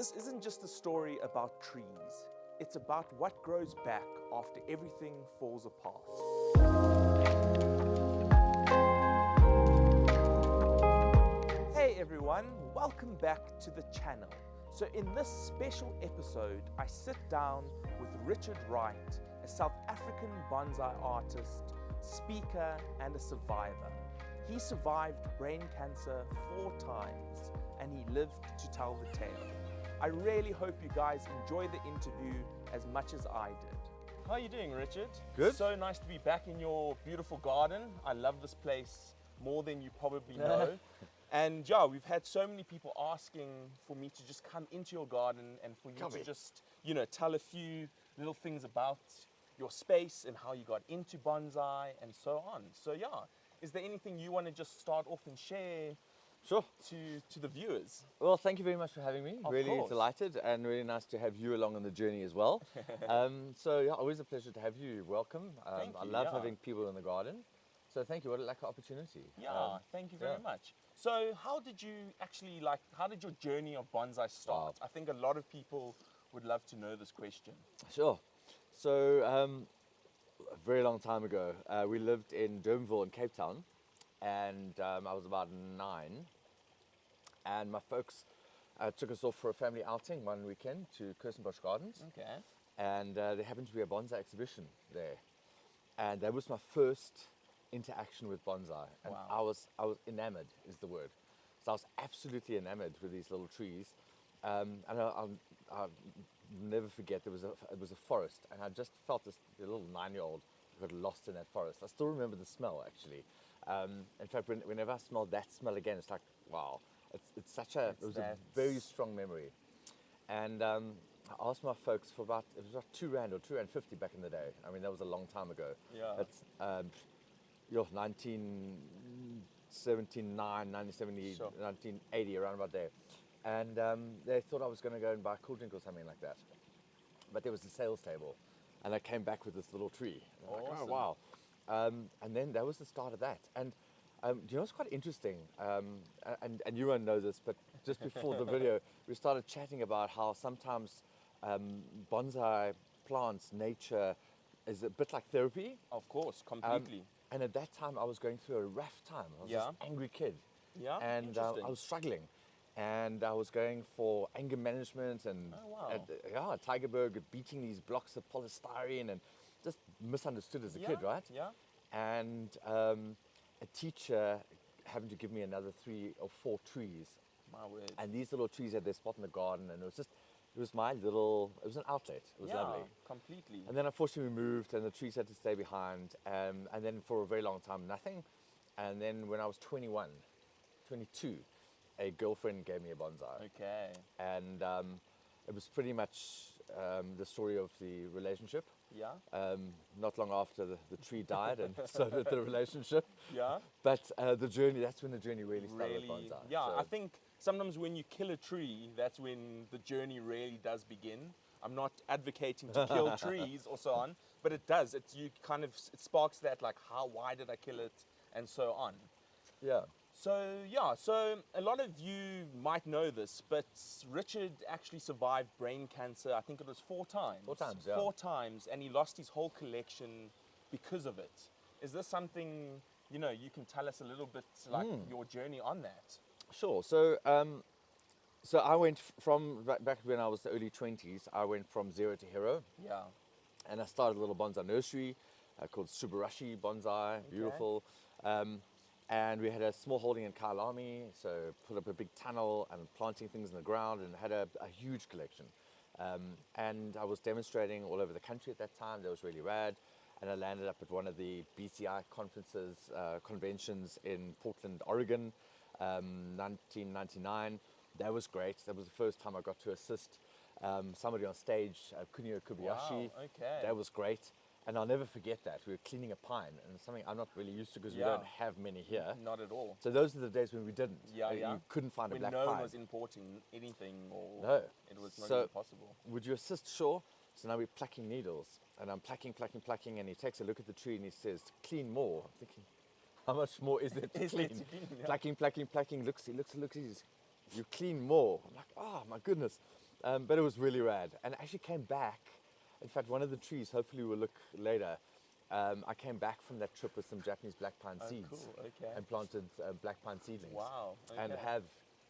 This isn't just a story about trees. It's about what grows back after everything falls apart. Hey everyone, welcome back to the channel. So in this special episode, I sit down with Richard Wright, a South African bonsai artist, speaker, and a survivor. He survived brain cancer 4 times, and he lived to tell the tale. I really hope you guys enjoy the interview as much as I did. How are you doing, Richard? Good. So nice to be back in your beautiful garden. I love this place more than you probably know. And yeah, we've had so many people asking for me to just come into your garden and for you to just, tell a few little things about your space and how you got into bonsai and so on. So yeah, is there anything you want to just start off and share? Sure. To the viewers? Well, thank you very much for having me. Of really course. Delighted, and really nice to have you along on the journey as well. So yeah, always a pleasure to have you. Welcome. Thank I you, love yeah. having people in the garden. So thank you. What a lucky opportunity. Yeah, thank you very much. So how did you actually how did your journey of bonsai start? I think a lot of people would love to know this question. Sure. So a very long time ago, we lived in Durbanville in Cape Town, and I was about 9, and my folks took us off for a family outing one weekend to Kirstenbosch Gardens. Okay. And there happened to be a bonsai exhibition there, and that was my first interaction with bonsai, and Wow. I was enamored is the word. So I was absolutely enamored with these little trees, and I'll never forget it was a forest, and I just felt this little 9-year-old got lost in that forest. I still remember the smell actually. In fact, whenever I smell that smell again, it's like wow. It was a very strong memory. And I asked my folks for it was about 2 rand or 2 rand 50 back in the day. I mean, that was a long time ago. Yeah. It's 1979, 1970, Sure. 1980, around about there. And they thought I was going to go and buy a cool drink or something like that. But there was a sales table, and I came back with this little tree. And I'm like, oh, Awesome. wow. And then that was the start of that. And do you know what's quite interesting? And you won't know this, but just before the video, we started chatting about how sometimes bonsai plants, nature, is a bit like therapy. Of course, completely. And at that time, I was going through a rough time. I was Yeah. this angry kid. Yeah, And interesting. I was struggling. And I was going for anger management and Oh, wow. Tigerberg, beating these blocks of polystyrene and just misunderstood as a kid, right? Yeah. And a teacher happened to give me another 3 or 4 trees. My word. And these little trees had their spot in the garden, and it was an outlet. It was lovely. Completely. And then unfortunately we moved, and the trees had to stay behind. And then for a very long time, nothing. And then when I was 22, a girlfriend gave me a bonsai. Okay. And it was pretty much the story of the relationship. Yeah. Not long after the tree died, and so did the relationship. Yeah. But that's when the journey really started with bonsai. Yeah, So- I think sometimes when you kill a tree, that's when the journey really does begin. I'm not advocating to kill trees or so on, but it does. It sparks that, like, why did I kill it, and so on. Yeah. So a lot of you might know this, but Richard actually survived brain cancer. I think it was 4 times. 4 times, yeah. 4 times, and he lost his whole collection because of it. Is this something you can tell us a little bit, like your journey on that? Sure. So I went from back when I was the early 20s. I went from 0 to hero, Yeah. and I started a little bonsai nursery called Subarashi Bonsai. Beautiful. And we had a small holding in Kailami, so put up a big tunnel and planting things in the ground, and had a huge collection. And I was demonstrating all over the country at that time. That was really rad. And I landed up at one of the BCI conventions in Portland, Oregon, 1999. That was great. That was the first time I got to assist somebody on stage, Kunio Kobayashi. Wow, okay. That was great. And I'll never forget that. We were cleaning a pine, and something I'm not really used to because we don't have many here. Not at all. So those are the days when we didn't. Yeah. You couldn't find a When black no pine. one was importing anything, or No. it was not So- even possible. Would you assist? Sure. So now we're plucking needles, and I'm plucking, and he takes a look at the tree and he says, "Clean more." I'm thinking, how much more is there to Is there clean? to clean, yeah. Plucking. Looks. He says, "You clean more." I'm like, oh my goodness. But it was really rad. And I actually came back. In fact, one of the trees, hopefully we'll look later, I came back from that trip with some Japanese black pine seeds. Cool. Okay. And planted black pine seedlings. Wow. Okay. And have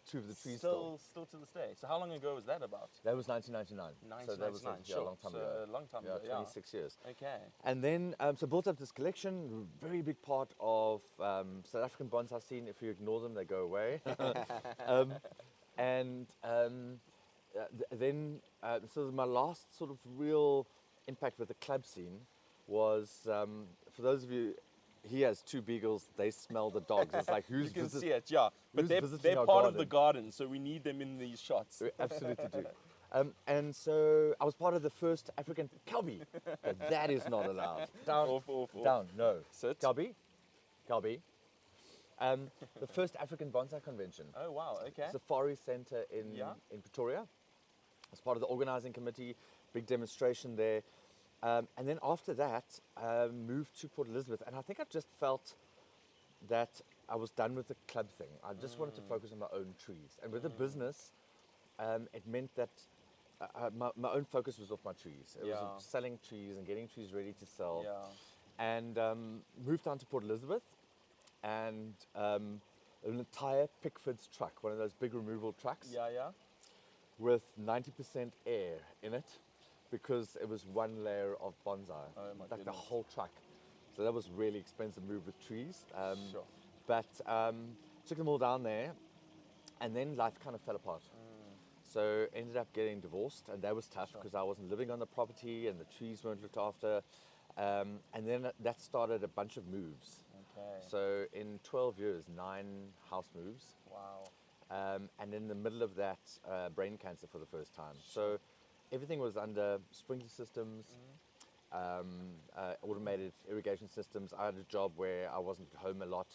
2 of the trees still to this day. So how long ago was that about? That was 1999. 1999. So that was sure. a long time ago. A long time ago. 26 years. Okay. And then, so built up this collection, very big part of South African bonsai scene. If you ignore them, they go away. So my last sort of real impact with the club scene was, for those of you, he has 2 beagles, they smell the dogs. It's like, who's You can see it, yeah. But they're part of the garden, so we need them in these shots. We absolutely do. And so I was part of the first African Kalbi, but that is not allowed. Down, Off. down, no. Sit. Kalbi. The first African Bonsai Convention. Oh, wow, okay. Safari Center in Pretoria. I was part of the organizing committee, big demonstration there. And then after that, moved to Port Elizabeth. And I think I just felt that I was done with the club thing. I just wanted to focus on my own trees. And with the business, it meant that my own focus was off my trees. It was selling trees and getting trees ready to sell. Yeah. And moved down to Port Elizabeth. And an entire Pickford's truck, one of those big removal trucks, with 90% air in it, because it was 1 layer of bonsai, my like the goodness. whole truck. So that was really expensive move with trees. Sure. But took them all down there, and then life kind of fell apart. So ended up getting divorced, and that was tough because I wasn't living on the property and the trees weren't looked after. And then that started a bunch of moves. Okay. So in 12 years, 9 house moves. Wow. And in the middle of that, brain cancer for the first time. So everything was under sprinkler systems, automated irrigation systems. I had a job where I wasn't home a lot,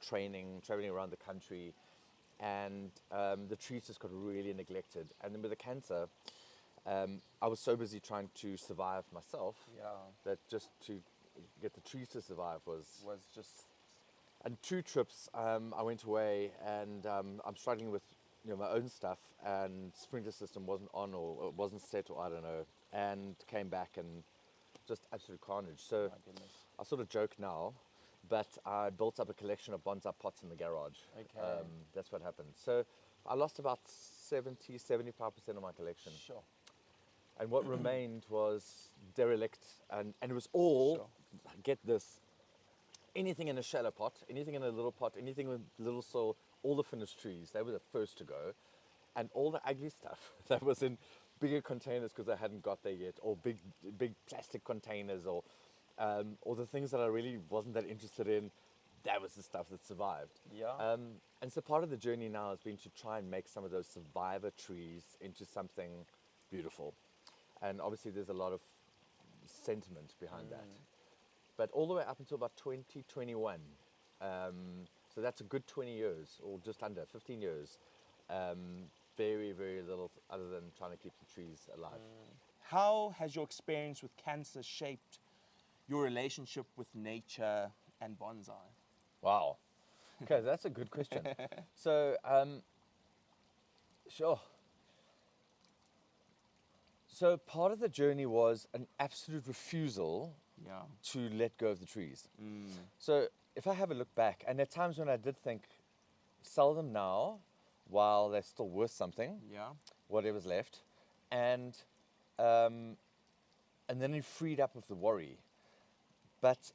traveling around the country, and the trees just got really neglected. And then with the cancer, I was so busy trying to survive myself that just to get the trees to survive was just... And 2 trips, I went away, and I'm struggling with my own stuff, and sprinkler system wasn't on, or it wasn't set, or I don't know, and came back and just absolute carnage. So I sort of joke now, but I built up a collection of bonsai pots in the garage. Okay. That's what happened. So I lost about 75% of my collection. Sure. And what remained was derelict, and it was all, get this, anything in a shallow pot, anything in a little pot, anything with little soil, all the finished trees, they were the first to go. And all the ugly stuff that was in bigger containers because I hadn't got there yet, or big plastic containers, or the things that I really wasn't that interested in, that was the stuff that survived. Yeah. And so part of the journey now has been to try and make some of those survivor trees into something beautiful. And obviously there's a lot of sentiment behind that. But all the way up until about 2021, so that's a good 20 years, or just under 15 years, very, very little other than trying to keep the trees alive. How has your experience with cancer shaped your relationship with nature and bonsai? Wow. Okay, that's a good question. So, sure. So part of the journey was an absolute refusal to let go of the trees. So if I have a look back, and there are times when I did think, sell them now while they're still worth something, whatever's left, and then you're freed up of the worry. But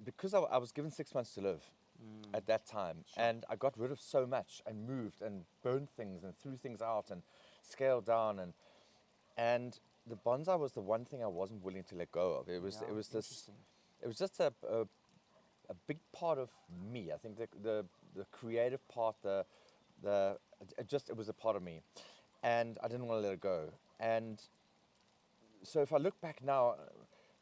because I was given 6 months to live at that time, and I got rid of so much and moved and burned things and threw things out and scaled down, and the bonsai was the one thing I wasn't willing to let go of. It was just a big part of me. I think the creative part, it was a part of me, and I didn't want to let it go. And so if I look back now,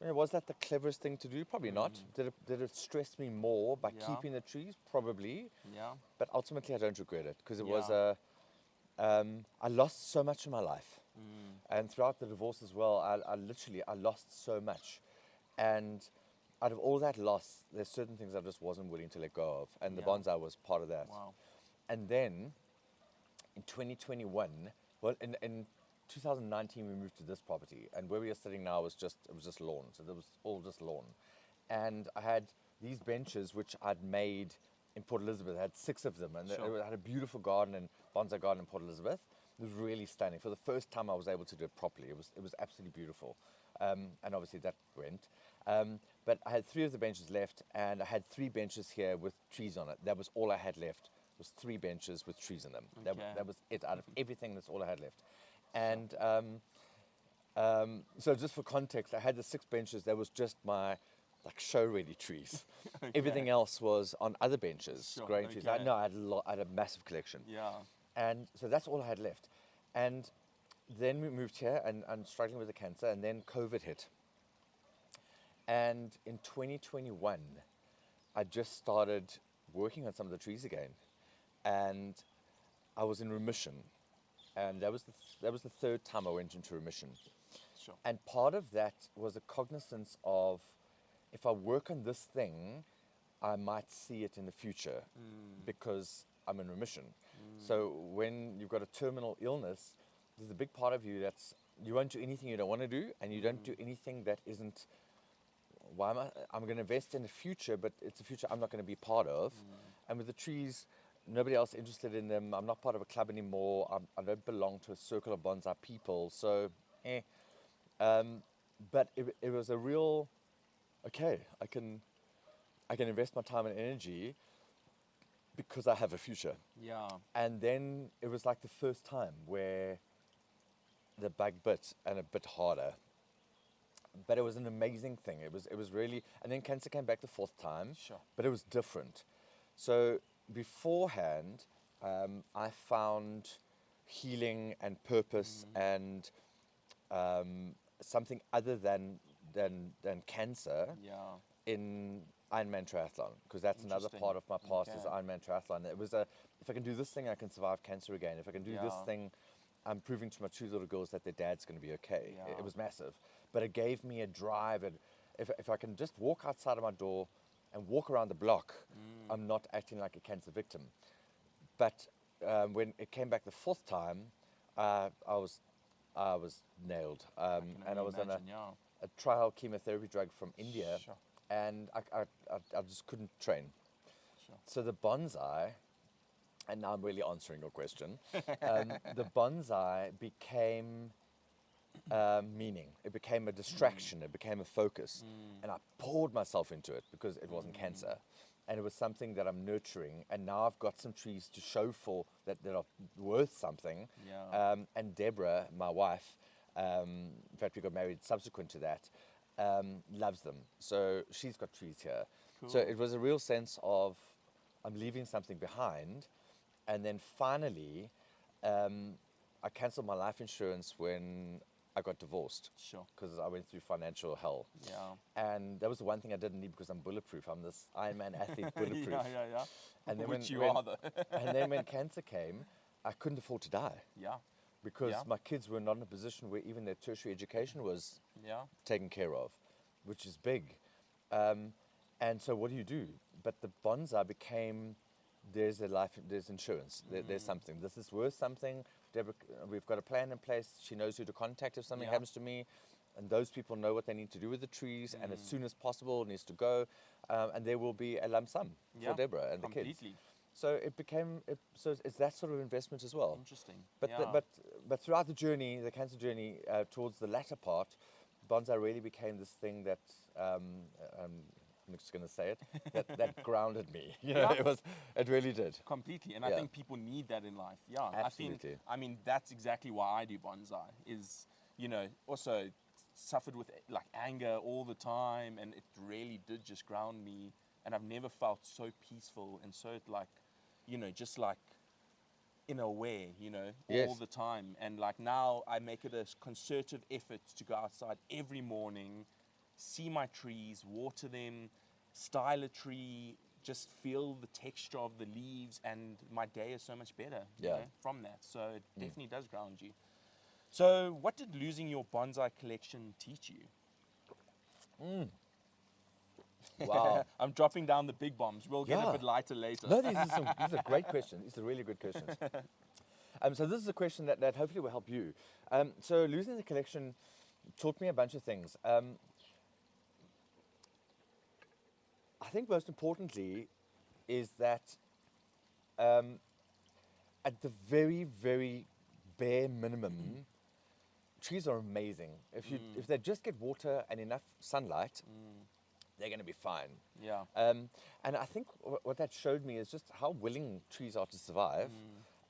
was that the cleverest thing to do? Probably not. Did it stress me more by keeping the trees? Probably. Yeah. But ultimately, I don't regret it, because it was I lost so much in my life. And throughout the divorce as well, I lost so much. And out of all that loss, there's certain things I just wasn't willing to let go of. And the bonsai was part of that. Wow. And then in 2021, well, in 2019 we moved to this property, and where we are sitting now was just lawn. So there was all just lawn, and I had these benches which I'd made in Port Elizabeth. I had 6 of them, and I had a beautiful garden and bonsai garden in Port Elizabeth. It was really stunning. For the first time, I was able to do it properly. It was absolutely beautiful, and obviously that went. But I had 3 of the benches left, and I had 3 benches here with trees on it. That was all I had left. Was 3 benches with trees in them. Okay. That was it. Out of everything, that's all I had left. And so just for context, I had the 6 benches. That was just my show-ready trees. Okay. Everything else was on other benches, growing trees. Okay. I had a massive collection. Yeah. And so that's all I had left. And then we moved here and struggling with the cancer, and then COVID hit. And in 2021, I just started working on some of the trees again. And I was in remission. And that was the 3rd time I went into remission. Sure. And part of that was a cognizance of, if I work on this thing, I might see it in the future because I'm in remission. So when you've got a terminal illness, there's a big part of you that's, you won't do anything you don't want to do, and you don't do anything that isn't, I'm going to invest in the future, but it's a future I'm not going to be part of. And with the trees, nobody else interested in them. I'm not part of a club anymore. I don't belong to a circle of bonsai people. So, but it was a real, okay, I can invest my time and energy because I have a future. Yeah. And then it was like the first time where the bug bit, and a bit harder. But it was an amazing thing. It was really, and then cancer came back the 4th time. Sure. But it was different. So beforehand, I found healing and purpose and something other than cancer in Ironman triathlon, because that's another part of my past is Ironman triathlon. It was if I can do this thing, I can survive cancer again. If I can do this thing, I'm proving to my 2 little girls that their dad's going to be okay. Yeah. It was massive, but it gave me a drive. And if I can just walk outside of my door and walk around the block, I'm not acting like a cancer victim. But when it came back the 4th time, I was nailed, and I was on a trial chemotherapy drug from India. Sure. And I just couldn't train. Sure. So the bonsai, and now I'm really answering your question, the bonsai became meaning. It became a distraction. It became a focus. And I poured myself into it because it wasn't cancer. And it was something that I'm nurturing. And now I've got some trees to show for that are worth something. Yeah. And Deborah, my wife, in fact, we got married subsequent to that, loves them. So she's got trees here. Cool. So it was a real sense of, I'm leaving something behind. And then finally, I canceled my life insurance when I got divorced. Sure. Because I went through financial hell. Yeah. And that was the one thing I didn't need because I'm bulletproof. I'm this Ironman athlete, bulletproof. Yeah. And then Which when, are though. and then when cancer came, I couldn't afford to die. Yeah. Because my kids were not in a position where even their tertiary education was taken care of, which is big. And so what do? But the bonsai became, there's insurance, there's something. This is worth something. Deborah, we've got a plan in place. She knows who to contact if something happens to me. And those people know what they need to do with the trees. And as soon as possible, it needs to go. And there will be a lump sum for Deborah and the kids. So it became, so it's that sort of investment as well. Interesting. But throughout the journey, the cancer journey, towards the latter part, bonsai really became this thing that, I'm just going to say it, that grounded me. You know, it really did. Completely. And I think people need that in life. Yeah. Absolutely. I mean, that's exactly why I do bonsai is, also suffered with like anger all the time. And it really did just ground me. And I've never felt so peaceful and so like, just like in a way, all the time. And like now I make it a concerted effort to go outside every morning, see my trees, water them, style a tree, just feel the texture of the leaves, and my day is so much better from that. So it definitely does ground you. So what did losing your bonsai collection teach you? Wow. I'm dropping down the big bombs. We'll get a bit lighter later. No, these are great questions. These are really good questions. So this is a question that hopefully will help you. So losing the collection taught me a bunch of things. I think most importantly is that at the very, very bare minimum, trees are amazing. If they just get water and enough sunlight, they're going to be fine. Yeah. And I think what that showed me is just how willing trees are to survive.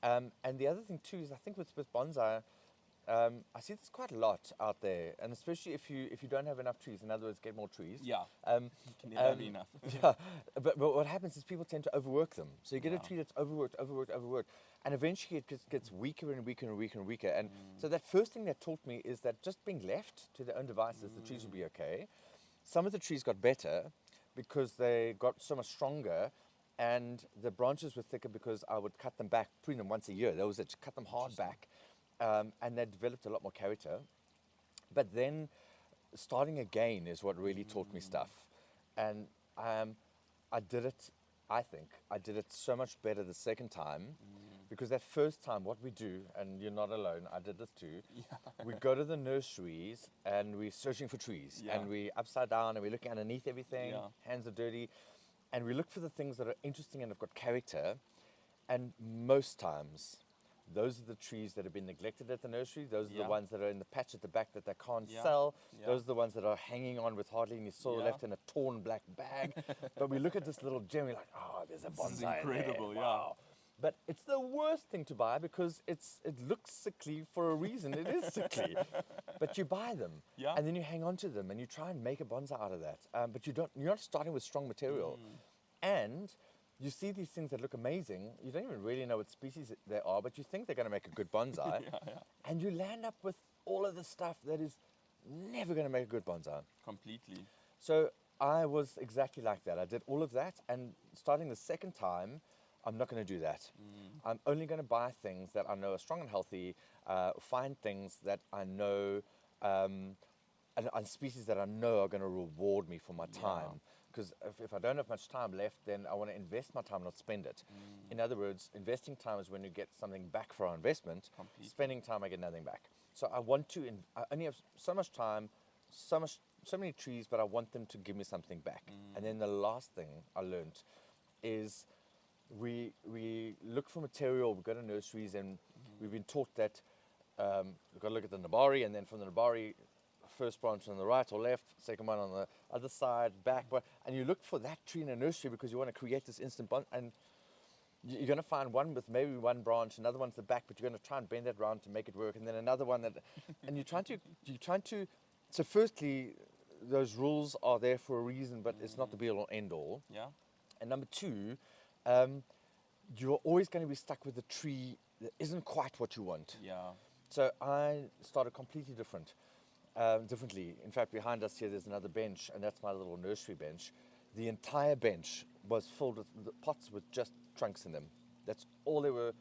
And the other thing too is I think with bonsai, I see this quite a lot out there, and especially if you don't have enough trees. In other words, get more trees. Yeah. Can never be enough. Yeah, but what happens is people tend to overwork them. So you get a tree that's overworked, and eventually it gets weaker and weaker and weaker and weaker. And so that first thing that taught me is that just being left to their own devices, the trees will be okay. Some of the trees got better because they got so much stronger, and the branches were thicker because I would cut them back, prune them once a year. That was it, cut them hard back. And they developed a lot more character. But then starting again is what really taught me stuff. And I did it so much better the second time, because that first time what we do, and you're not alone, I did this too, we go to the nurseries and we're searching for trees, and we're upside down and we're looking underneath everything, hands are dirty, and we look for the things that are interesting and have got character. And most times those are the trees that have been neglected at the nursery. Those are the ones that are in the patch at the back that they can't sell. Those are the ones that are hanging on with hardly any soil left in a torn black bag. But we look at this little gem, we're like, oh, there's a bonsai. This is incredible, in there. Wow. But it's the worst thing to buy because it looks sickly for a reason. It is sickly. But you buy them, and then you hang on to them, and you try and make a bonsai out of that. But you're not starting with strong material. And you see these things that look amazing. You don't even really know what species they are, but you think they're going to make a good bonsai. And you land up with all of the stuff that is never going to make a good bonsai. Completely. So I was exactly like that. I did all of that, and starting the second time, I'm not going to do that. I'm only going to buy things that I know are strong and healthy, find things that I know, and species that I know are going to reward me for my time. Because if I don't have much time left, then I want to invest my time, not spend it. In other words, investing time is when you get something back for our investment. Completely. Spending time, I get nothing back. So I want to, I only have so much time, so many trees, but I want them to give me something back. And then the last thing I learned is we look for material, we go to nurseries, and we've been taught that we've got to look at the nabari, and then from the nabari, first branch on the right or left, second one on the other side, back, and you look for that tree in a nursery because you want to create this instant bond, and you're going to find one with maybe one branch, another one's the back, but you're going to try and bend that round to make it work, and then another one and you're trying to. So firstly, those rules are there for a reason, but it's not the be all or end all. Yeah. And number two, you're always going to be stuck with a tree that isn't quite what you want. Yeah. So I started completely differently. In fact, behind us here, there's another bench, and that's my little nursery bench. The entire bench was filled with the pots with just trunks in them. That's all they were.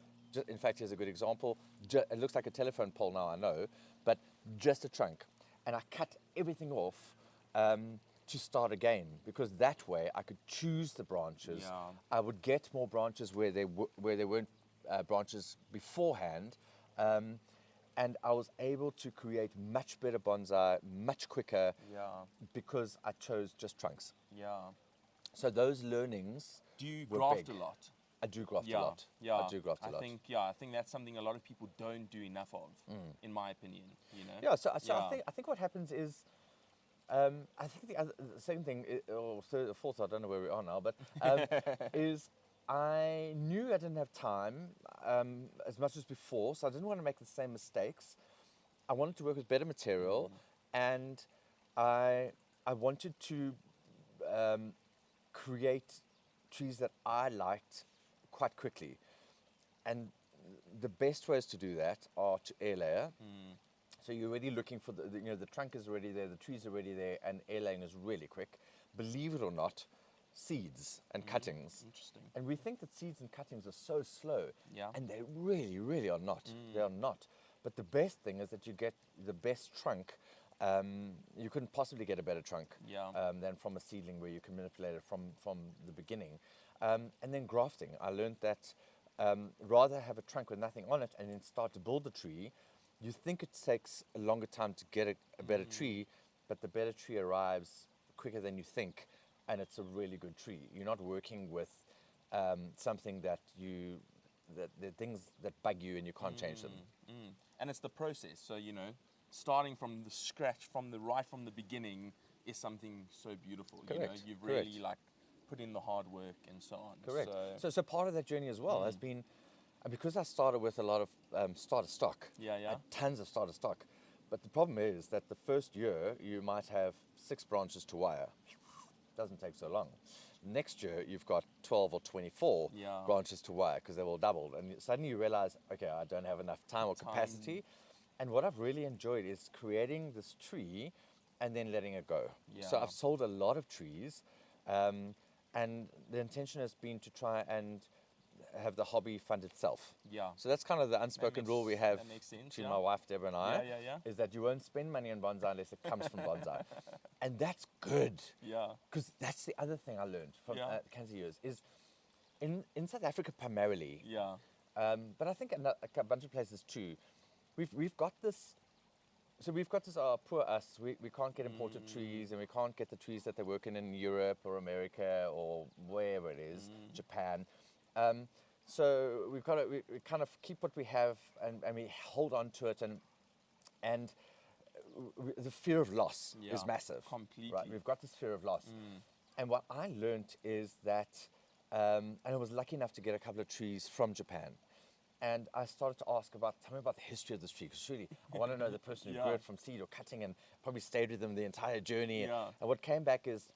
In fact, here's a good example. It looks like a telephone pole now, I know, but just a trunk. And I cut everything off to start again, because that way I could choose the branches. Yeah. I would get more branches where there weren't branches beforehand. And I was able to create much better bonsai, much quicker, because I chose just trunks. Yeah. So those learnings. Do you were graft big. a lot? I do graft a lot. Yeah. I do graft a lot. I think that's something a lot of people don't do enough of, in my opinion. You know. Yeah. So I think what happens is, I think the second thing, or third or fourth, I don't know where we are now, but is. I knew I didn't have time as much as before, so I didn't want to make the same mistakes. I wanted to work with better material, and I wanted to create trees that I liked quite quickly. And the best ways to do that are to air layer. So you're already looking for the trunk is already there, the trees are already there, and air laying is really quick. Believe it or not, seeds and cuttings. Interesting. And we think that seeds and cuttings are so slow. Yeah. And they really, really are not. They are not. But the best thing is that you get the best trunk. You couldn't possibly get a better trunk than from a seedling where you can manipulate it from the beginning. And then grafting. I learned that rather have a trunk with nothing on it and then start to build the tree. You think it takes a longer time to get a better tree, but the better tree arrives quicker than you think, and it's a really good tree. You're not working with something that the things that bug you and you can't change them. And it's the process. So, starting from the scratch, right from the beginning, is something so beautiful. Correct. You've Correct. really put in the hard work and so on. Correct. So part of that journey as well has been, and because I started with a lot of starter stock, tons of starter stock, but the problem is that the first year you might have 6 branches to wire. Doesn't take so long. Next year you've got 12 or 24 branches to wire because they've all doubled, and suddenly you realize, okay, I don't have enough time or capacity. And what I've really enjoyed is creating this tree and then letting it go. So I've sold a lot of trees, and the intention has been to try and have the hobby fund itself. So that's kind of the unspoken rule we have between my wife Deborah and I, is that you won't spend money on bonsai unless it comes from bonsai. And that's good. Because that's the other thing I learned from cancer years is in South Africa primarily, but I think a bunch of places too, we've got this. So we've got this, poor us, we can't get imported trees, and we can't get the trees that they're working in Europe or America or wherever it is, Japan. So we've got to, we kind of keep what we have, and we hold on to it, and the fear of loss is massive. Completely. Right? We've got this fear of loss. And what I learned is that, and I was lucky enough to get a couple of trees from Japan. And I started to ask tell me about the history of this tree, because really, I want to know the person who grew it from seed or cutting and probably stayed with them the entire journey. And what came back is,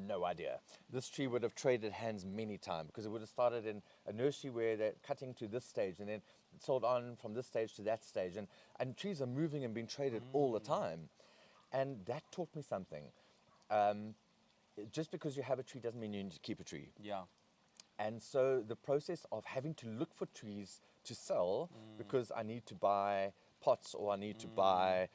no idea. This tree would have traded hands many times, because it would have started in a nursery where they're cutting to this stage and then sold on from this stage to that stage. And trees are moving and being traded all the time. And that taught me something. Just because you have a tree doesn't mean you need to keep a tree. And so the process of having to look for trees to sell, because I need to buy pots, or I need to buy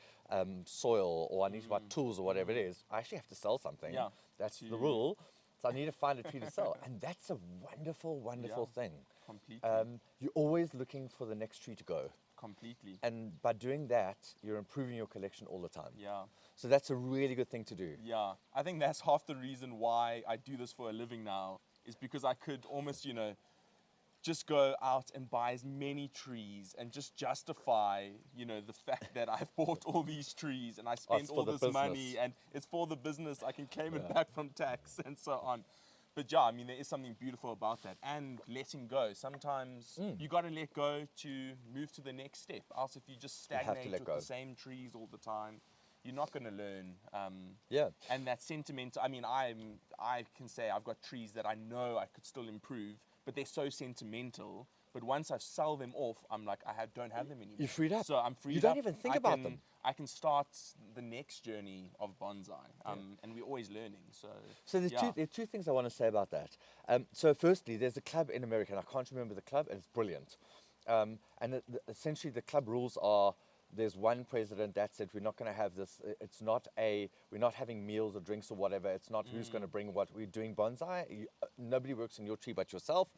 soil, or I need to buy tools, or whatever it is, I actually have to sell something. That's the rule. So I need to find a tree to sell. And that's a wonderful, wonderful thing. Completely. You're always looking for the next tree to go. Completely. And by doing that, you're improving your collection all the time. So that's a really good thing to do. I think that's half the reason why I do this for a living now, is because I could almost, just go out and buy as many trees and just justify, the fact that I've bought all these trees and I spent all this money, and it's for the business. I can claim it back from tax and so on. But there is something beautiful about that, and letting go. Sometimes you got to let go to move to the next step. Else, if you just stagnate with the same trees all the time, you're not going to learn. And that sentiment, I can say I've got trees that I know I could still improve, but they're so sentimental. But once I sell them off, I'm like, don't have them anymore. You're freed up. So I'm freed up. You don't even think about them. I can start the next journey of bonsai, and we're always learning. So there are two things I want to say about that. So firstly, there's a club in America, and I can't remember the club, and it's brilliant. Essentially, the club rules are, there's one president, that's it. We're not going to have this. We're not having meals or drinks or whatever. It's not who's going to bring what. We're doing bonsai. Nobody works in your tree but yourself.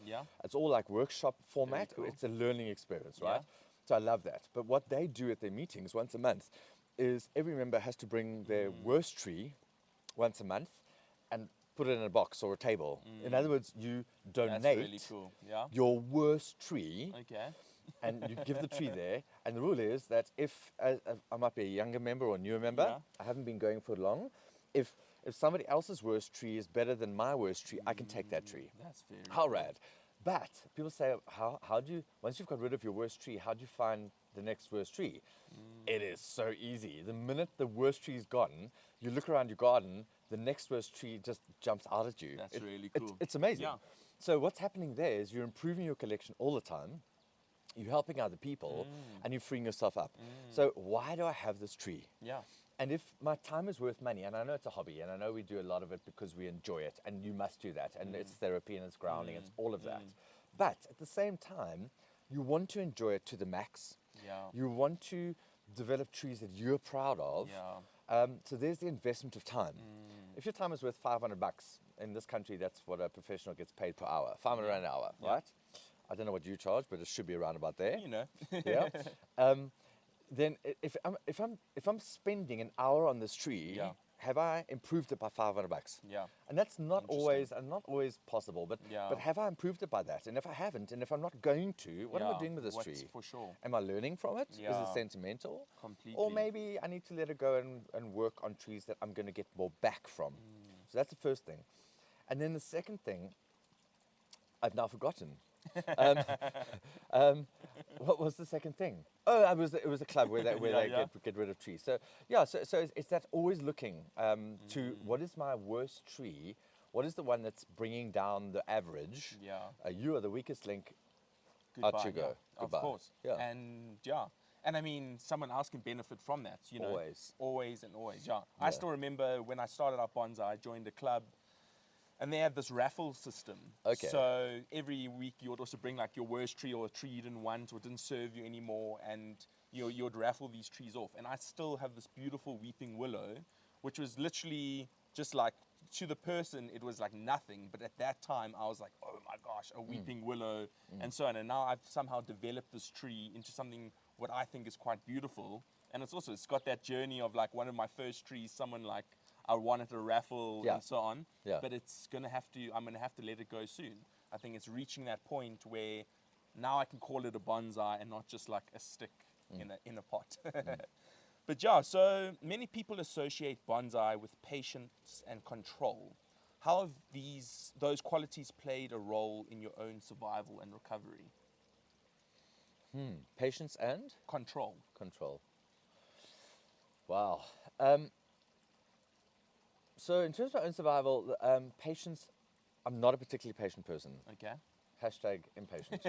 It's all like workshop format. Cool. It's a learning experience, right? So I love that. But what they do at their meetings once a month is every member has to bring their worst tree once a month and put it in a box or a table. In other words, you donate really cool. your worst tree. Okay. And you give the tree there, and the rule is that if I might be a younger member or a newer member, I haven't been going for long, if somebody else's worst tree is better than my worst tree, I can take that tree. That's very How rad. But people say, how do you, once you've got rid of your worst tree, how do you find the next worst tree? It is so easy. The minute the worst tree is gone, you look around your garden, the next worst tree just jumps out at you. That's really cool. It's amazing. So what's happening there is you're improving your collection all the time. You're helping other people, and you're freeing yourself up. So why do I have this tree? And if my time is worth money, and I know it's a hobby, and I know we do a lot of it because we enjoy it, and you must do that, and it's therapy, and it's grounding, it's all of that. But at the same time, you want to enjoy it to the max. You want to develop trees that you're proud of. So there's the investment of time. If your time is worth $500, in this country, that's what a professional gets paid per hour, $500 an hour, right? I don't know what you charge, but it should be around about there. You know. Yeah. Then if I'm spending an hour on this tree, Yeah. have I improved it by $500? Yeah. And that's not Interesting. always possible. But Yeah. but have I improved it by that? And if I haven't, and if I'm not going to, what am I Yeah, doing with this what's tree? for sure. Am I learning from it? Is Yeah. it sentimental? Completely. Or maybe I need to let it go and work on trees that I'm going to get more back from. So that's the first thing. And then the second thing, I've now forgotten. What was the second thing? Oh, it was a club where they get rid of trees. So yeah, so it's that always looking to what is my worst tree? What is the one that's bringing down the average? Yeah. You are the weakest link. Goodbye. Out you go. Yeah, Goodbye. of course. Yeah. And I mean, someone else can benefit from that, you know. Always. And always, yeah. I still remember when I started out bonsai, I joined a club, and they had this raffle system. Okay. So every week you would also bring like your worst tree or a tree you didn't want or didn't serve you anymore, and you would raffle these trees off. And I still have this beautiful weeping willow, which was literally just like, to the person, it was like nothing. But at that time, I was like, oh my gosh, a weeping willow, and so on. And now I've somehow developed this tree into something what I think is quite beautiful. And it's got that journey of like one of my first trees, someone like, I wanted a raffle and so on. Yeah. But I'm going to have to let it go soon. I think it's reaching that point where now I can call it a bonsai and not just like a stick in a pot. But yeah, so many people associate bonsai with patience and control. How have those qualities played a role in your own survival and recovery? Patience and Control. Wow. So in terms of my own survival, patience, I'm not a particularly patient person. Okay. Hashtag impatient.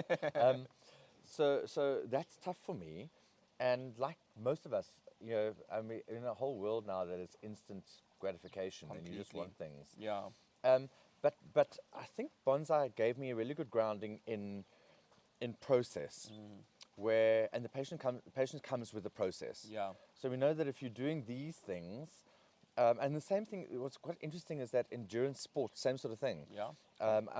So that's tough for me. And like most of us, you know, I mean, in a whole world now that is instant gratification and you just want things. Yeah. But I think bonsai gave me a really good grounding in process, and the patience comes with the process. Yeah. So we know that if you're doing these things, and the same thing, what's quite interesting is that endurance sports, same sort of thing. Yeah.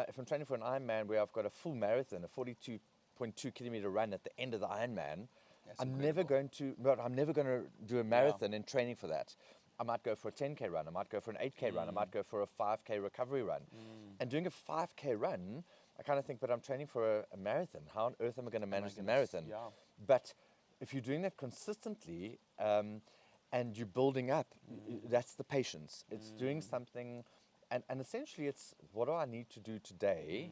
If I'm training for an Ironman where I've got a full marathon, a 42.2 kilometer run at the end of the Ironman, I'm never going to do a marathon in training for that. I might go for a 10K run, I might go for an 8K run, I might go for a 5K recovery run. And doing a 5K run, I kind of think, but I'm training for a marathon. How on earth am I going to manage the marathon? Yeah. But if you're doing that consistently and you're building up, that's the patience. It's doing something, and essentially it's, what do I need to do today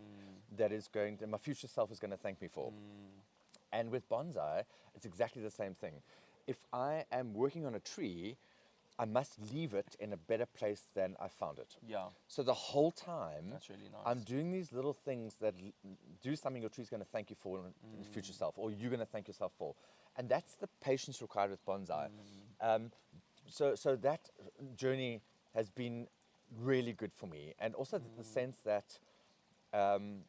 that is my future self is going to thank me for? And with bonsai, it's exactly the same thing. If I am working on a tree, I must leave it in a better place than I found it. Yeah. So the whole time, That's really nice. I'm doing these little things that do something your tree's going to thank you for in the future self, or you're going to thank yourself for. And that's the patience required with bonsai. So that journey has been really good for me. And also the sense that I'm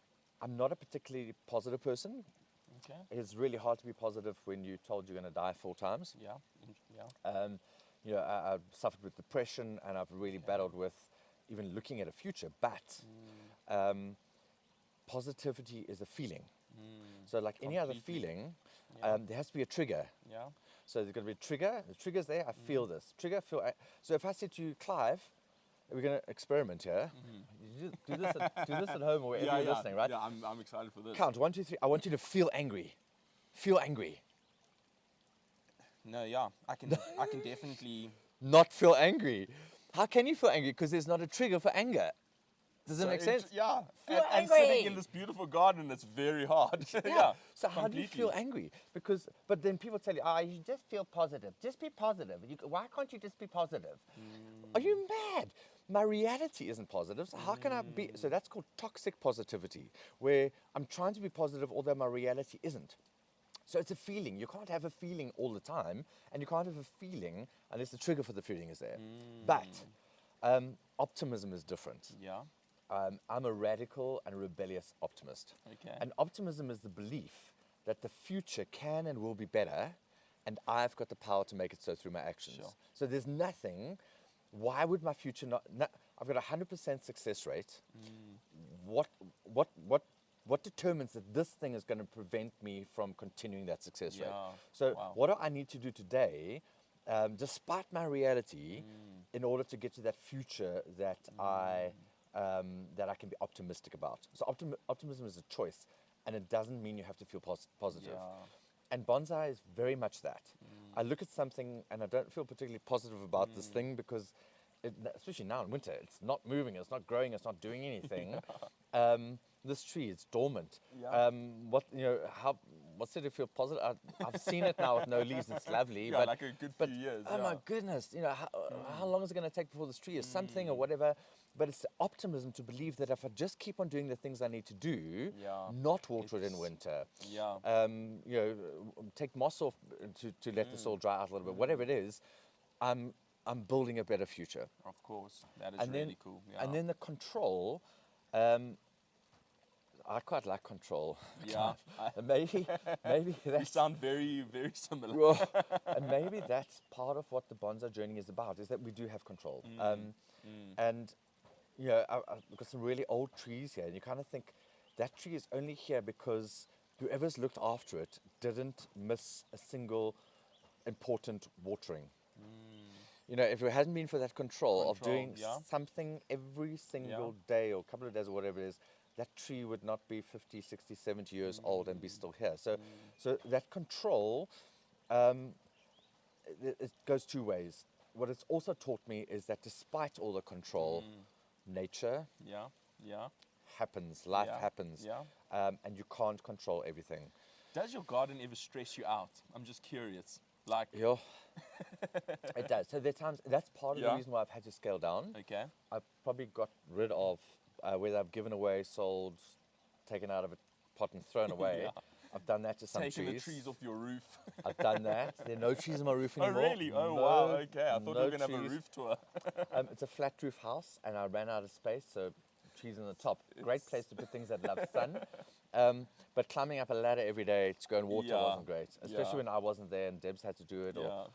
not a particularly positive person. Okay. It's really hard to be positive when you're told you're going to die 4 times. Yeah. Yeah. You know, I've suffered with depression, and I've really battled with even looking at a future. But positivity is a feeling. So like any other feeling, there has to be a trigger. Yeah. So there's going to be a trigger. The trigger's there. I feel this. So if I said to you, Clive, we're going to experiment here. You do this at home or wherever you're listening, right? Yeah, I'm excited for this. Count 1, 2, 3. I want you to feel angry. Feel angry. No, yeah, I can definitely not feel angry. How can you feel angry? Because there's not a trigger for anger. Does it make sense? Yeah. Feel and sitting in this beautiful garden, it's very hard. Yeah. So how do you feel angry? But then people tell you, you just feel positive. Just be positive. Why can't you just be positive? Are you mad? My reality isn't positive. So how can I be? So that's called toxic positivity, where I'm trying to be positive, although my reality isn't. So it's a feeling. You can't have a feeling all the time, and you can't have a feeling unless the trigger for the feeling is there. But optimism is different. Yeah. I'm a radical and rebellious optimist. Okay. And optimism is the belief that the future can and will be better, and I've got the power to make it so through my actions. Sure. So there's nothing. Why would my future not? I've got a 100% success rate. What what determines that this thing is going to prevent me from continuing that success rate? Yeah. So Wow. what do I need to do today, despite my reality, in order to get to that future that I can be optimistic about? So optimism is a choice, and it doesn't mean you have to feel positive. Yeah. And bonsai is very much that. I look at something and I don't feel particularly positive about this thing because, especially now in winter, it's not moving, it's not growing, it's not doing anything. This tree is dormant. Yeah. What's it to feel positive? I've seen it now with no leaves. It's lovely, Yeah, but like a good few years. oh yeah. my goodness, how long is it going to take before this tree is something or whatever? But it's the optimism to believe that if I just keep on doing the things I need to do, Yeah. not water it in winter, Yeah. take moss off to let the soil dry out a little bit, whatever it is, I'm building a better future. Of course. That is And really then, cool. Yeah. and then the control. I quite like control. Yeah. maybe You that's sound very, very similar. well, and maybe that's part of what the bonsai journey is about, is that we do have control. And I've got some really old trees here, and you kind of think that tree is only here because whoever's looked after it didn't miss a single important watering. If it hadn't been for that control of doing yeah. something every single day or couple of days or whatever it is, that tree would not be 50, 60, 70 years old and be still here. So that control, it goes two ways. What it's also taught me is that despite all the control, nature Yeah. happens, life Yeah. happens, Yeah. and you can't control everything. Does your garden ever stress you out? I'm just curious. Like, Yeah, it does. So there are times, that's part of the Yeah. reason why I've had to scale down. okay. I've probably got rid of, whether I've given away, sold, taken out of a pot and thrown away. Yeah. I've done that to some Taking trees. the trees off your roof. I've done that. There are no trees on my roof Oh, anymore. really? Oh, No- wow. Okay. I thought no we were going to have a trees. roof tour. It's a flat roof house, and I ran out of space, so trees on the top. Great place to put things that love sun. But climbing up a ladder every day to go and water Yeah. wasn't great, especially Yeah. when I wasn't there and Debs had to do it. Yeah.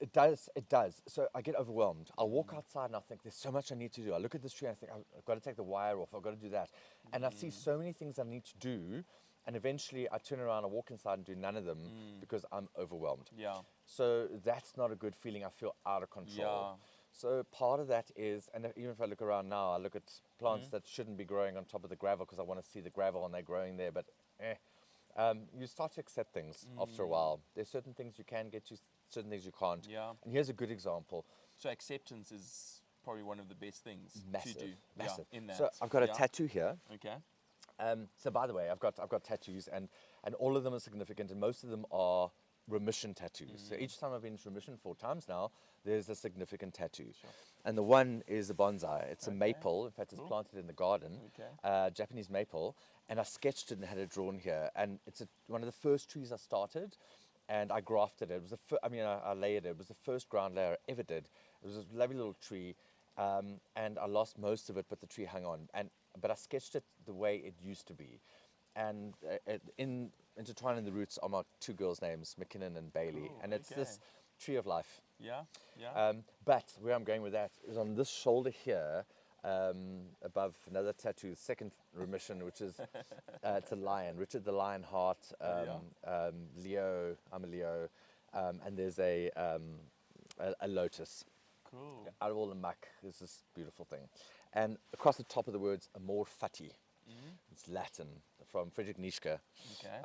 It does. So I get overwhelmed. I'll walk outside and I think there's so much I need to do. I look at this tree and I think I've got to take the wire off. I've got to do that. And I see so many things I need to do. And eventually I turn around and walk inside and do none of them because I'm overwhelmed. Yeah. So that's not a good feeling. I feel out of control. Yeah. So part of that is, and even if I look around now, I look at plants that shouldn't be growing on top of the gravel because I want to see the gravel and they're growing there. But you start to accept things after a while. There's certain things you can get to, certain things you can't. Yeah. And here's a good example. So acceptance is probably one of the best things Massive, to do. massive. Yeah, in that. So I've got a tattoo here. Okay. So by the way, I've got tattoos, and all of them are significant, and most of them are remission tattoos. So each time I've been to remission 4 times now, there's a significant tattoo. Sure. And the one is a bonsai. It's a maple. In fact, it's planted in the garden, Okay. Japanese maple. And I sketched it and had it drawn here. And it's one of the first trees I started, and I grafted it. It was I layered it. It was the first ground layer I ever did. It was a lovely little tree, and I lost most of it, but the tree hung on. But I sketched it the way it used to be. And intertwined in the roots are my 2 girls' names, McKinnon and Bailey. Cool, And it's okay. this tree of life. Yeah. Yeah. But where I'm going with that is on this shoulder here, above another tattoo, second remission, which is it's a lion, Richard the Lionheart, Leo, I'm a Leo, and there's a lotus. Cool. Out of all the muck, there's this beautiful thing. And across the top of the words, amor fati. It's Latin from Friedrich Nietzsche. Okay.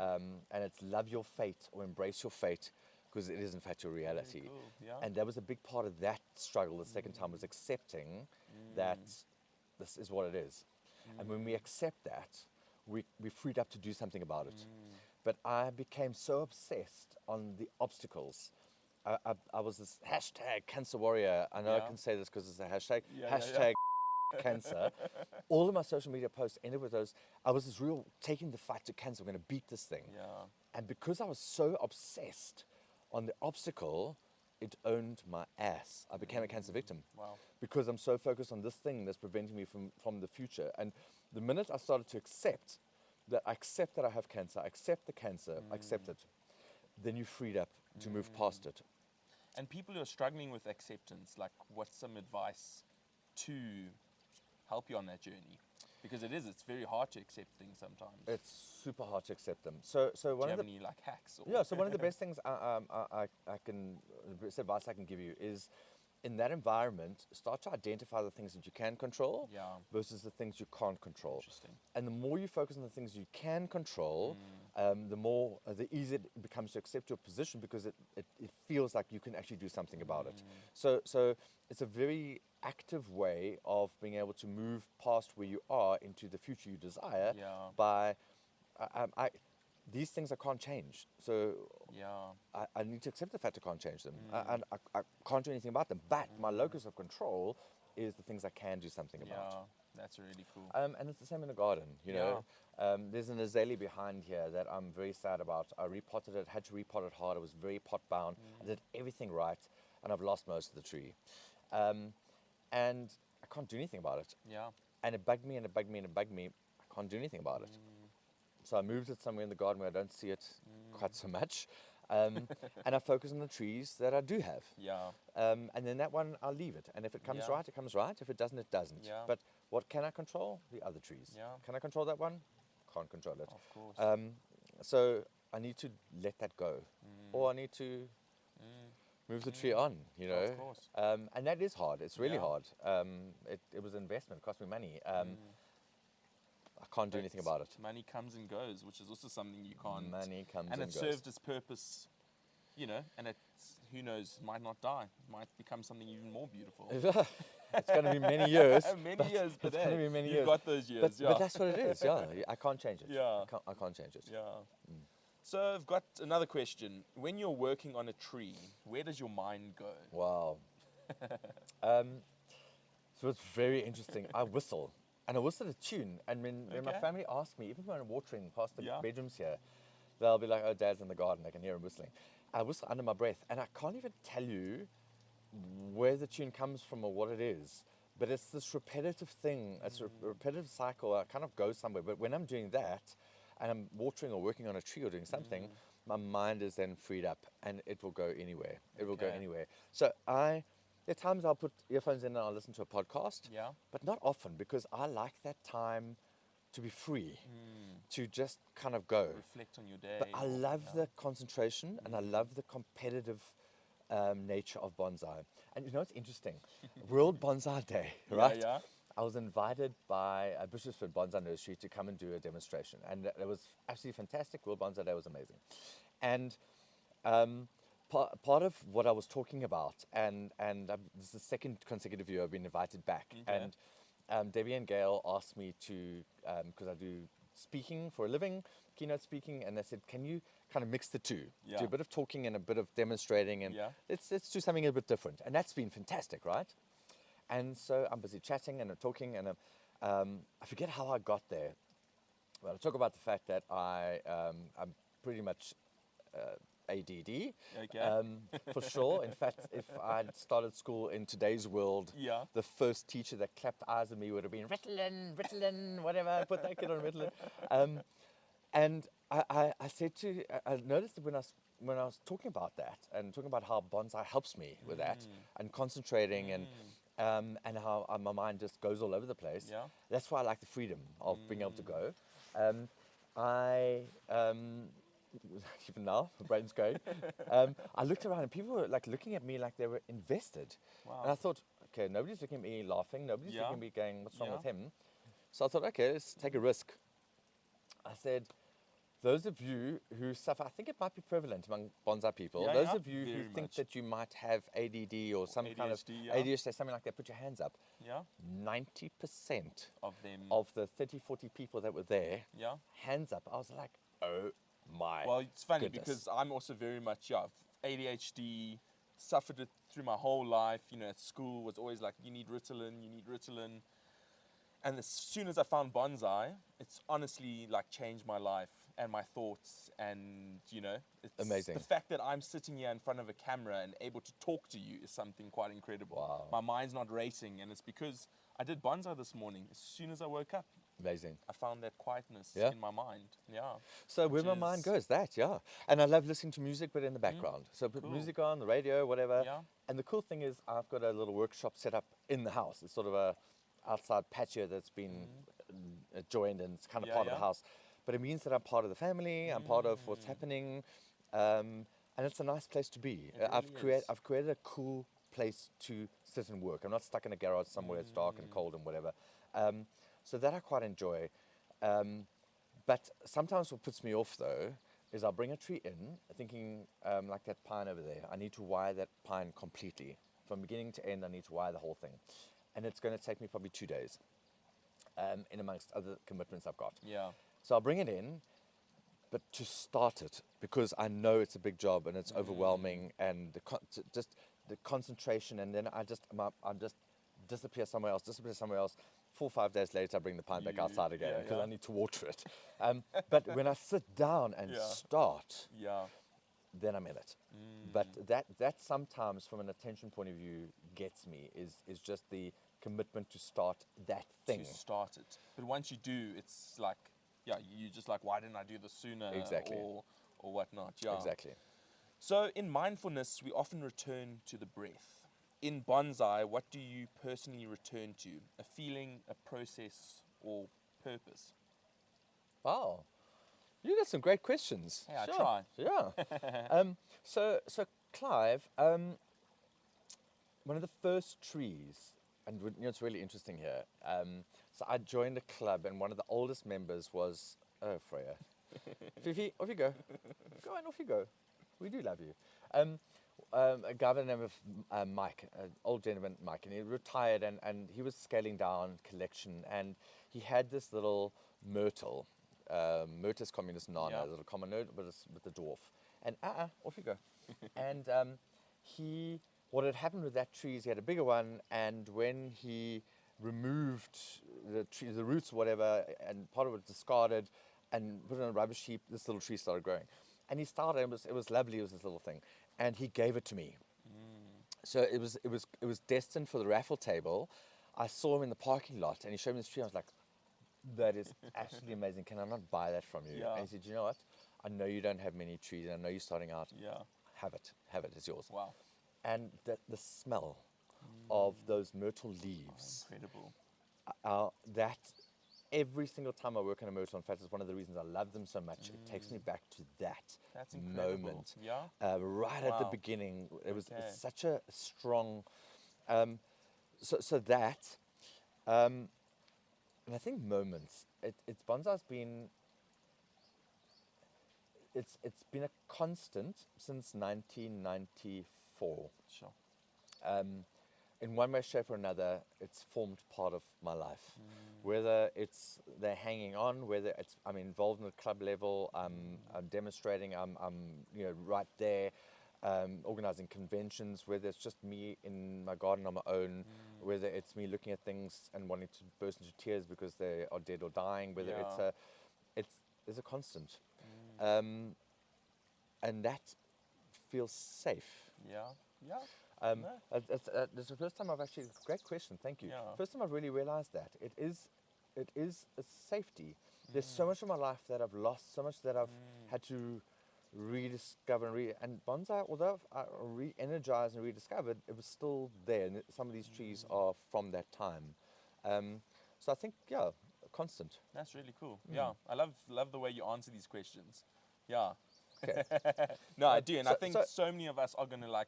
And it's love your fate or embrace your fate, because it is in fact your reality. Cool. Yeah. And that was a big part of that struggle the second time, was accepting that this is what it is. And when we accept that, we're freed up to do something about it. But I became so obsessed on the obstacles. I was this hashtag cancer warrior. I know I can say this because it's a hashtag. Hashtag cancer. All of my social media posts ended with those. I was this real taking the fight to cancer. We're going to beat this thing. Yeah. And because I was so obsessed on the obstacle, it owned my ass. I became a cancer victim. Wow. Because I'm so focused on this thing that's preventing me from the future. And the minute I started to accept that I have cancer, I accept the cancer, I accept it, then you're freed up to move past it. And people who are struggling with acceptance, like, what's some advice to help you on that journey? Because it's very hard to accept things sometimes. It's super hard to accept them. So Do one you of have the any like hacks? Or yeah. So one of the best things advice I can give you is, in that environment, start to identify the things that you can control Yeah. versus the things you can't control. Interesting. And the more you focus on the things you can control, the easier it becomes to accept your position, because it feels like you can actually do something about it. So it's a very active way of being able to move past where you are into the future you desire. Yeah. By these things I can't change. So Yeah. I need to accept the fact I can't change them. And I can't do anything about them. But my locus of control is the things I can do something about. Yeah. That's really cool. And it's the same in the garden, you know. There's an azalea behind here that I'm very sad about. I repotted it, had to repot it hard. It was very pot bound. I did everything right, and I've lost most of the tree. And I can't do anything about it. Yeah. And it bugged me and it bugged me and it bugged me. I can't do anything about it. So I moved it somewhere in the garden where I don't see it quite so much. And I focus on the trees that I do have. Yeah. And then that one, I'll leave it. And if it comes right, it comes right. If it doesn't, it doesn't. Yeah. But what can I control? The other trees. Yeah. Can I control that one? Can't control it. Of course. So I need to let that go. Or I need to move the tree on, you know. Of course. And that is hard. It's really Yeah. hard. It was an investment. It cost me money. I can't do anything about it. Money comes and goes, which is also something you can't. Money comes and it goes. served its purpose, you know, and it's, who knows, might not die. It might become something even more beautiful. It's going to be many years. Many years, but it's going to be many you've years. got those years, But that's what it is, yeah. I can't change it. Yeah. I can't change it. Yeah. So I've got another question. When you're working on a tree, where does your mind go? Wow. So it's very interesting. I whistle. And I whistle a tune. And when my family asks me, even when I'm watering past the bedrooms here, they'll be like, oh, Dad's in the garden. I can hear him whistling. I whistle under my breath. And I can't even tell you where the tune comes from or what it is. But it's this repetitive thing. It's a repetitive cycle. I kind of go somewhere. But when I'm doing that, and I'm watering or working on a tree or doing something, my mind is then freed up. And it will go anywhere. It will go anywhere. So there are times I'll put earphones in and I'll listen to a podcast. Yeah. But not often, because I like that time to be free, to just kind of go. Reflect on your day. But I love the concentration and I love the competitive nature of bonsai. And you know what's interesting? World Bonsai Day, right? Yeah. I was invited by a Bishopsford Bonsai Nursery to come and do a demonstration. And it was absolutely fantastic. World Bonsai Day was amazing. And part of what I was talking about, and this is the second consecutive year I've been invited back. Okay. And Debbie and Gail asked me to, because I do speaking for a living, keynote speaking, and they said, can you kind of mix the two? Yeah. Do a bit of talking and a bit of demonstrating, and let's do something a bit different. And that's been fantastic, right? And so I'm busy chatting and talking, and I forget how I got there. Well, I'll talk about the fact that I'm pretty much ADD, for sure. In fact, if I'd started school in today's world, the first teacher that clapped eyes at me would have been Ritalin, whatever, put that kid on Ritalin. And I noticed that when I was talking about that and talking about how bonsai helps me with that and concentrating and how my mind just goes all over the place, that's why I like the freedom of being able to go. Even now, my brain's going. I looked around and people were like looking at me like they were invested. Wow. And I thought, okay, nobody's looking at me laughing. Nobody's looking at me going, what's wrong with him? So I thought, okay, let's take a risk. I said, those of you who suffer, I think it might be prevalent among bonsai people, those of you who think that you might have ADD or some kind of ADHD, something like that, put your hands up. 90% of them, of the 30, 40 people that were there, hands up. I was like, oh my Well, it's funny goodness. because I'm also very much ADHD, suffered it through my whole life. You know, at school was always like, you need Ritalin. And as soon as I found bonsai, it's honestly like changed my life and my thoughts. And you know, it's amazing. The fact that I'm sitting here in front of a camera and able to talk to you is something quite incredible. Wow. My mind's not racing, and it's because I did bonsai this morning. As soon as I woke up, amazing. I found that quietness in my mind. So where my mind goes, and I love listening to music, but in the background. So put music on the radio, whatever. And the cool thing is, I've got a little workshop set up in the house. It's sort of a outside patio that's been joined and it's kind of Yeah, part of yeah. the house. But it means that I'm part of the family, I'm part of what's happening, and it's a nice place to be. It really is. I've created a cool place to sit and work. I'm not stuck in a garage somewhere it's dark and cold and whatever. So that I quite enjoy. But sometimes what puts me off though is I'll bring a tree in thinking like that pine over there. I need to wire that pine completely. From beginning to end, I need to wire the whole thing. And it's going to take me probably 2 days in amongst other commitments I've got. Yeah. So I'll bring it in, but to start it, because I know it's a big job and it's overwhelming and just the concentration, and then I'm just disappear somewhere else. 4 or 5 days later, I bring the pine back outside again because I need to water it. But when I sit down and start, then I'm in it. But that sometimes, from an attention point of view, gets me, is just the commitment to start that thing. To start it. But once you do, it's like, you're just like, why didn't I do this sooner? Exactly. Or whatnot. Yeah. Exactly. So in mindfulness, we often return to the breath. In bonsai, what do you personally return to? A feeling, a process, or purpose? Wow. You got some great questions. Hey, I Sure. try. Yeah. So Clive, one of the first trees, and it's really interesting here. So I joined a club, and one of the oldest members was, Freya. Fifi, off you go. Go on, off you go. We do love you. A guy by the name of Mike, an old gentleman, Mike, and he retired, and he was scaling down collection, and he had this little myrtle, Myrtus communis nana, a little common node, but it's with the dwarf. And off you go. And what had happened with that tree is he had a bigger one, and when he removed the roots or whatever, and part of it discarded and put it on a rubbish heap, this little tree started growing. And he started, it was lovely, it was this little thing. And he gave it to me. So it was destined for the raffle table. I saw him in the parking lot, and he showed me this tree. I was like, that is absolutely amazing. Can I not buy that from you? Yeah. And he said, you know what? I know you don't have many trees, and I know you're starting out. Yeah. Have it, it's yours. Wow. And the smell of those myrtle leaves. Incredible. That every single time I work on a myrtle, in fact, it's one of the reasons I love them so much. It takes me back to that moment. Yeah. Right at the beginning, it's such a strong. So that, and I think moments. It's bonsai's been. It's been a constant since 1994. Sure. In one way, shape, or another, it's formed part of my life. Whether it's they're hanging on, whether it's I'm involved in the club level, I'm demonstrating, I'm right there, organizing conventions. Whether it's just me in my garden on my own, whether it's me looking at things and wanting to burst into tears because they are dead or dying. Whether it's a constant, and that feels safe. Yeah. It's the first time I've actually, great question, thank you. Yeah. First time I've really realized that. It is a safety. There's so much of my life that I've lost, so much that I've had to rediscover and bonsai, although I re-energized and rediscovered, it was still there. And some of these trees are from that time. So I think, a constant. That's really cool. Yeah. I love the way you answer these questions. Yeah. Okay. No, I do. And I think so many of us are going to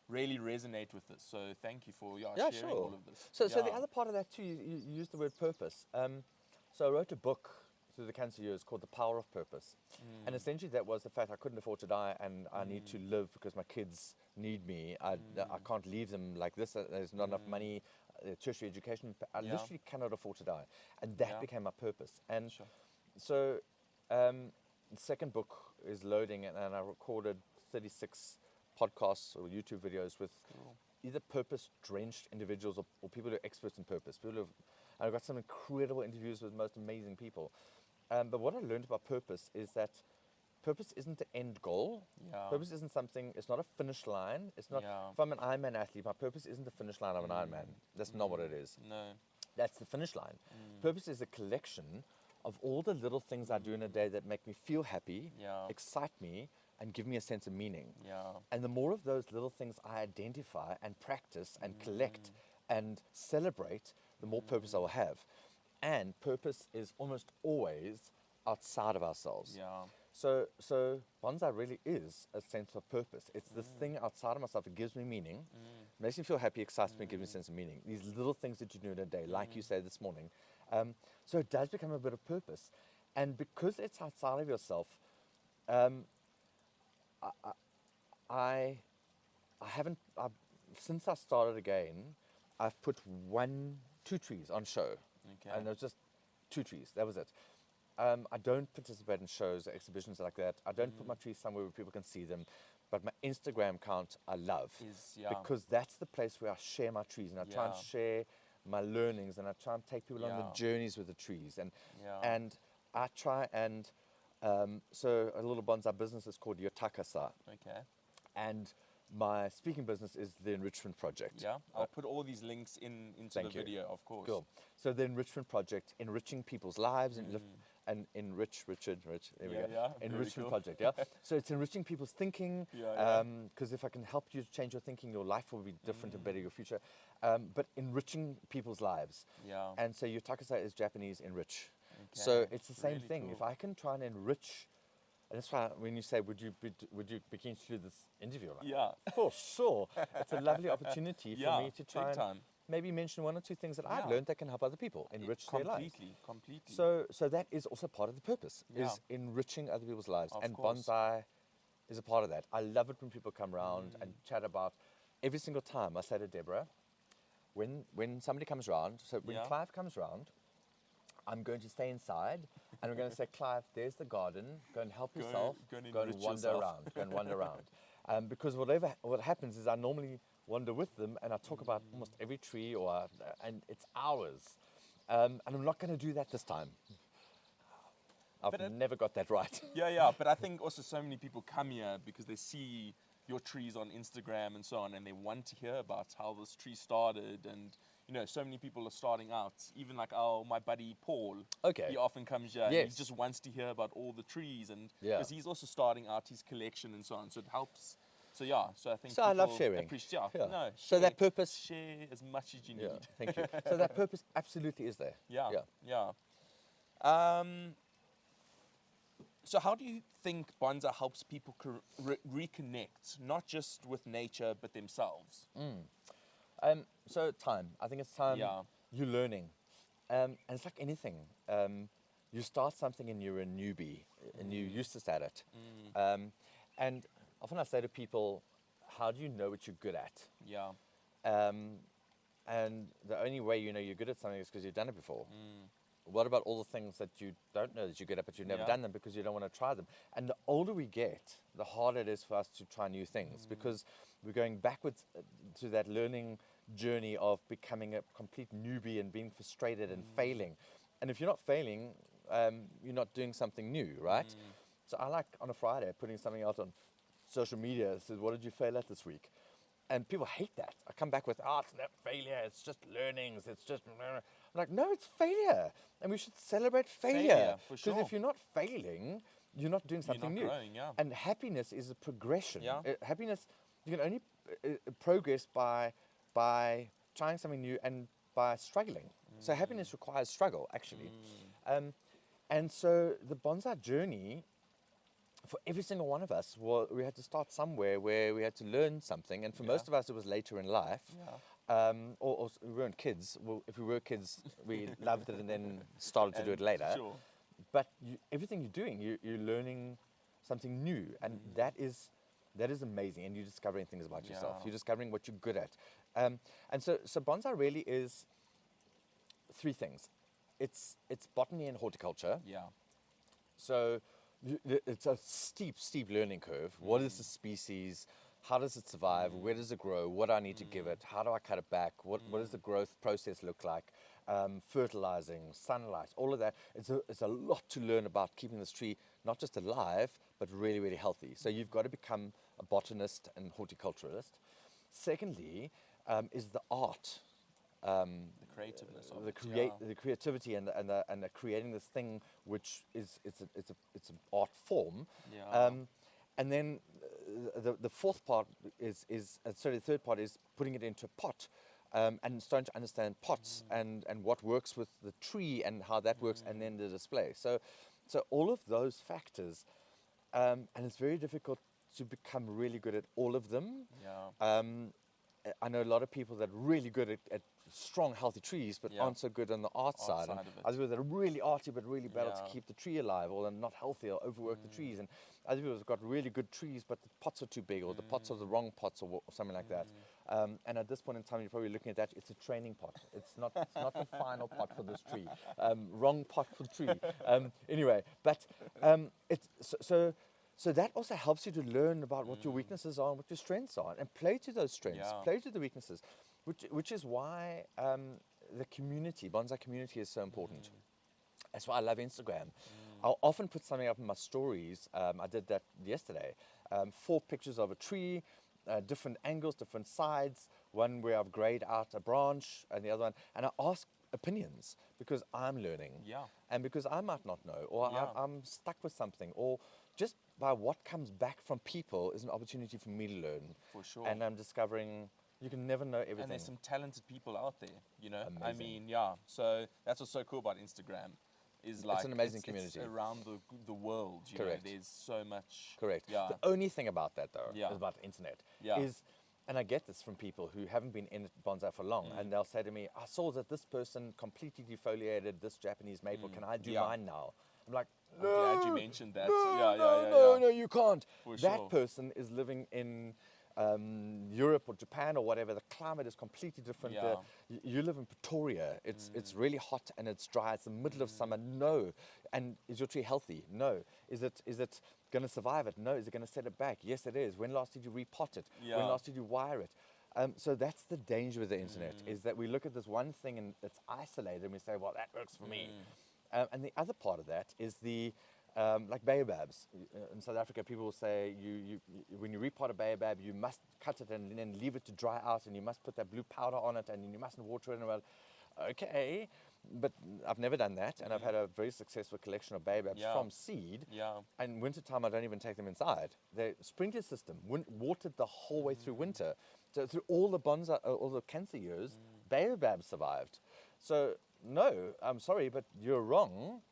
really resonate with this. So thank you for sharing all of this. So the other part of that too, you used the word purpose. So I wrote a book through the cancer years called The Power of Purpose. And essentially that was the fact I couldn't afford to die and I need to live because my kids need me. I can't leave them like this. There's not enough money, tertiary education. I literally cannot afford to die. And that became my purpose. And so the second book is loading, and I recorded 36 podcasts or YouTube videos with either purpose-drenched individuals or people who are experts in purpose. I've got some incredible interviews with the most amazing people. But what I learned about purpose is that purpose isn't the end goal. Yeah. Purpose isn't something, it's not a finish line. It's not, if I'm an Ironman athlete, my purpose isn't the finish line of an Ironman. That's not what it is. No. That's the finish line. Purpose is a collection of all the little things I do in a day that make me feel happy, excite me, and give me a sense of meaning. And the more of those little things I identify and practice and collect and celebrate, the more purpose I will have. And purpose is almost always outside of ourselves. Yeah. So bonsai really is a sense of purpose. It's this thing outside of myself. It gives me meaning, makes me feel happy, excites me, gives me a sense of meaning. These little things that you do in a day, like you say this morning. So it does become a bit of purpose. And because it's outside of yourself, I haven't, since I started again, I've put 2 trees on show. Okay. And there was just 2 trees, that was it. I don't participate in shows, exhibitions like that. I don't put my trees somewhere where people can see them. But my Instagram account I love, because that's the place where I share my trees, and I try and share my learnings, and I try and take people on the journeys with the trees. And I try and, so a little bonsai business is called Yotakasa. Okay. And my speaking business is the Enrichment Project. Yeah, I'll put all these links into the video, of course. Cool. So the Enrichment Project, enriching people's lives and enrich, there we go. Yeah, Enrichment cool. Project, yeah. So it's enriching people's thinking, because if I can help you change your thinking, your life will be different and better, your future. But enriching people's lives. Yeah. And so Yotakasa is Japanese enrich. Okay. So it's the same Really thing. cool. If I can try and enrich, and that's why when you say, would you be keen to do this interview? I'm like, Yeah. for sure. It's a lovely opportunity for me to try big and time. maybe mention 1 or 2 things that I've learned that can help other people, enrich their lives. Completely. So that is also part of the purpose, is enriching other people's lives. Of And course. bonsai is a part of that. I love it when people come around and chat about, every single time I say to Deborah, when somebody comes around, so when Clive comes around, I'm going to stay inside, and we're going to say, Clive, there's the garden. Go and help yourself. go and Go and enrich wander yourself." around. Go and wander around. Because what happens is I normally wander with them, and I talk about almost every tree, and it's hours. And I'm not going to do that this time. I've never got that right. Yeah, but I think also so many people come here because they see your trees on Instagram and so on, and they want to hear about how this tree started. And so many people are starting out, even like my buddy Paul. Okay. He often comes here, Yes. and he just wants to hear about all the trees, and Yeah. because he's also starting out his collection and so on, so it helps. So I think So I love people sharing. appreciate. Yeah. No, So that purpose- share as much as you need. Yeah, thank you. So that purpose absolutely is there. Yeah. So how do you think bonsai helps people reconnect, not just with nature, but themselves? So time. I think it's time. Yeah. You're learning. And it's like anything. You start something and you're a newbie, and you're useless at it. And often I say to people, how do you know what you're good at? Yeah. And the only way you know you're good at something is because you've done it before. What about all the things that you don't know that you're good at, but you've never done them because you don't want to try them? And the older we get, the harder it is for us to try new things, because we're going backwards to that learning journey of becoming a complete newbie and being frustrated and failing. And if you're not failing, you're not doing something new, right? So I like on a Friday putting something out on social media that says, what did you fail at this week? And people hate that. I come back with, it's not failure, it's just learnings, it's just... I'm like, no, it's failure. And we should celebrate failure. For Because sure. if you're not failing, you're not doing something new. growing, yeah. And happiness is a progression. Yeah. Happiness, you can only progress by trying something new and by struggling. So happiness requires struggle, actually. And so the bonsai journey, for every single one of us, we had to start somewhere where we had to learn something. And for most of us, it was later in life. Or we weren't kids. Well, if we were kids, we loved it and then started to do it later. Sure. But everything you're doing, you're learning something new. And that is amazing. And you're discovering things about yourself. Yeah. You're discovering what you're good at. And so bonsai really is 3 things. It's botany and horticulture. Yeah. So it's a steep learning curve. What is the species? How does it survive? Where does it grow? What do I need to give it? How do I cut it back? What does the growth process look like? Fertilizing, sunlight, all of that. It's a lot to learn about keeping this tree not just alive, but really, really healthy. So you've got to become a botanist and horticulturalist. Secondly, is the art. The creativeness of The creativity and the creating this thing, which it's an art form. Yeah. And then the fourth part the third part is putting it into a pot, and starting to understand pots and what works with the tree and how that works, and then the display. So all of those factors, and it's very difficult to become really good at all of them. Yeah. I know a lot of people that are really good at strong, healthy trees, but aren't so good on the art side. Of it. Other people that are really arty, but really bad to Yeah. keep the tree alive, or they're not healthy, or overwork the trees. And other people have got really good trees, but the pots are too big, or the pots are the wrong pots, or something like that. And at this point in time, you're probably looking at that. It's a training pot. It's not the final pot for this tree. Wrong pot for the tree. Anyway, but it's so that also helps you to learn about what your weaknesses are and what your strengths are, and play to those strengths, play to the weaknesses, which is why the community, bonsai community, is so important. That's why I love Instagram. I'll often put something up in my stories. I did that yesterday. 4 pictures of a tree, different angles, different sides. One where I've grayed out a branch, and the other one. And I ask opinions because I'm learning, and because I might not know, or I'm stuck with something, or just by what comes back from people is an opportunity for me to learn. For sure. And I'm discovering you can never know everything. And there's some talented people out there, you know. Amazing. I mean, so that's what's so cool about Instagram. Is like it's an amazing community. It's around the world. You Correct. know, there's so much. Correct. Yeah. The only thing about that, though, is about the internet, is, and I get this from people who haven't been in bonsai for long, and they'll say to me, I saw that this person completely defoliated this Japanese maple. Can I do mine now? I'm like, I'm glad you mentioned that. No, you can't. For that sure. person is living in Europe or Japan or whatever. The climate is completely different. You live in Pretoria. It's really hot and it's dry. It's the middle of summer. No. And is your tree healthy? No. Is it going to survive it? No. Is it going to set it back? Yes, it is. When last did you repot it? When last did you wire it? So that's the danger with the internet, is that we look at this one thing and it's isolated and we say, well, that works for me. And the other part of that is the like baobabs. In South Africa, people will say you when you repot a baobab, you must cut it and then leave it to dry out, and you must put that blue powder on it, and you mustn't water it. Well, okay, but I've never done that, and I've had a very successful collection of baobabs from seed. And wintertime, I don't even take them inside. The sprinkler system watered the whole way through winter. So through all the bonsai, all the cancer years, baobabs survived. So no, I'm sorry, but you're wrong.